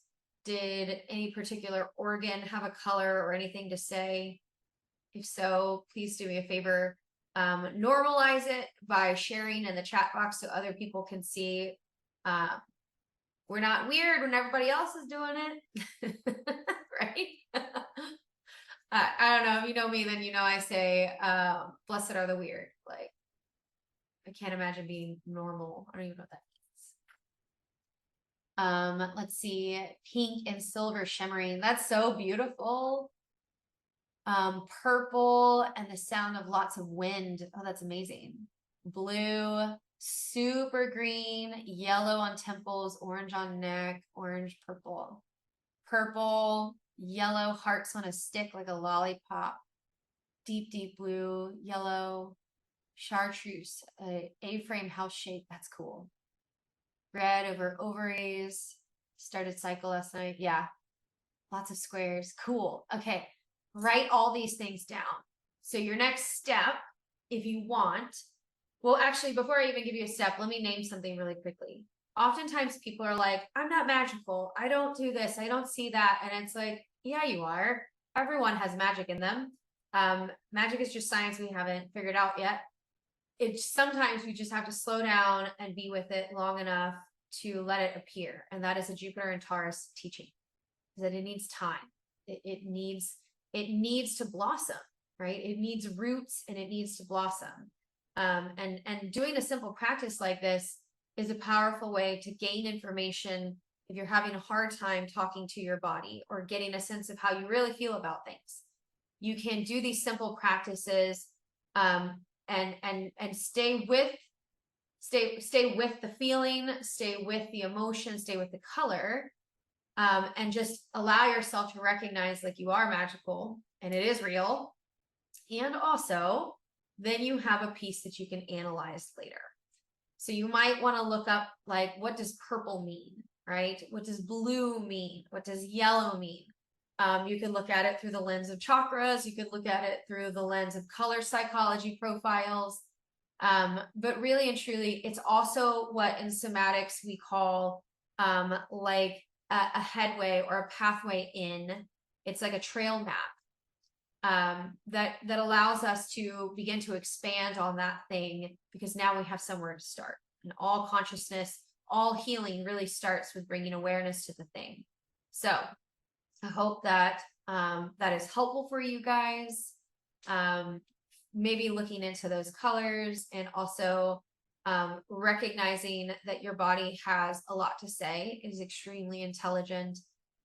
Did any particular organ have a color or anything to say? If so, please do me a favor. Normalize it by sharing in the chat box so other people can see. We're not weird when everybody else is doing it, right? I don't know. If you know me, then you know I say, blessed are the weird. Like, I can't imagine being normal. I don't even know what that means. Let's see. Pink and silver shimmering. That's so beautiful. Purple and the sound of lots of wind. Oh, that's amazing. Blue super green, yellow on temples, orange on neck, orange, purple, purple, yellow, hearts on a stick like a lollipop, deep, deep blue, yellow, chartreuse, A-frame house shape. That's cool. Red over ovaries. Started cycle last night. Yeah. Lots of squares. Cool. Okay. Write all these things down. So your next step, if you want, well, actually, before I even give you a step, let me name something really quickly. Oftentimes people are like, I'm not magical. I don't do this. I don't see that. And it's like, yeah, you are. Everyone has magic in them. Magic is just science we haven't figured out yet. It's sometimes we just have to slow down and be with it long enough to let it appear. And that is a Jupiter and Taurus teaching, that it needs time. It needs to blossom, right? It needs roots and it needs to blossom. And doing a simple practice like this is a powerful way to gain information if you're having a hard time talking to your body or getting a sense of how you really feel about things. You can do these simple practices and stay with the feeling, stay with the emotion, stay with the color, and just allow yourself to recognize like you are magical and it is real. And also, then you have a piece that you can analyze later. So you might want to look up like, what does purple mean, right? What does blue mean? What does yellow mean? You can look at it through the lens of chakras. You could look at it through the lens of color psychology profiles. But really and truly, it's also what in somatics we call like a headway or a pathway in. It's like a trail map that allows us to begin to expand on that thing, because now we have somewhere to start. And all consciousness, all healing really starts with bringing awareness to the thing. So I hope that that is helpful for you guys. Maybe looking into those colors and also recognizing that your body has a lot to say, is extremely intelligent,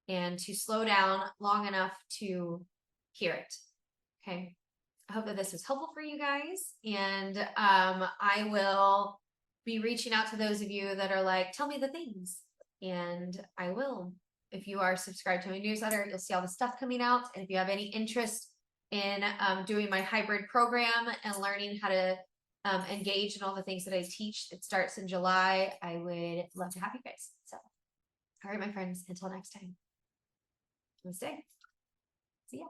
and to slow down long enough to hear it. Okay. I hope that this is helpful for you guys. And I will be reaching out to those of you that are like, tell me the things. And I will. If you are subscribed to my newsletter, you'll see all the stuff coming out. And if you have any interest in doing my hybrid program and learning how to engage in all the things that I teach, it starts in July. I would love to have you guys. So, all right, my friends, until next time. Namaste. See ya.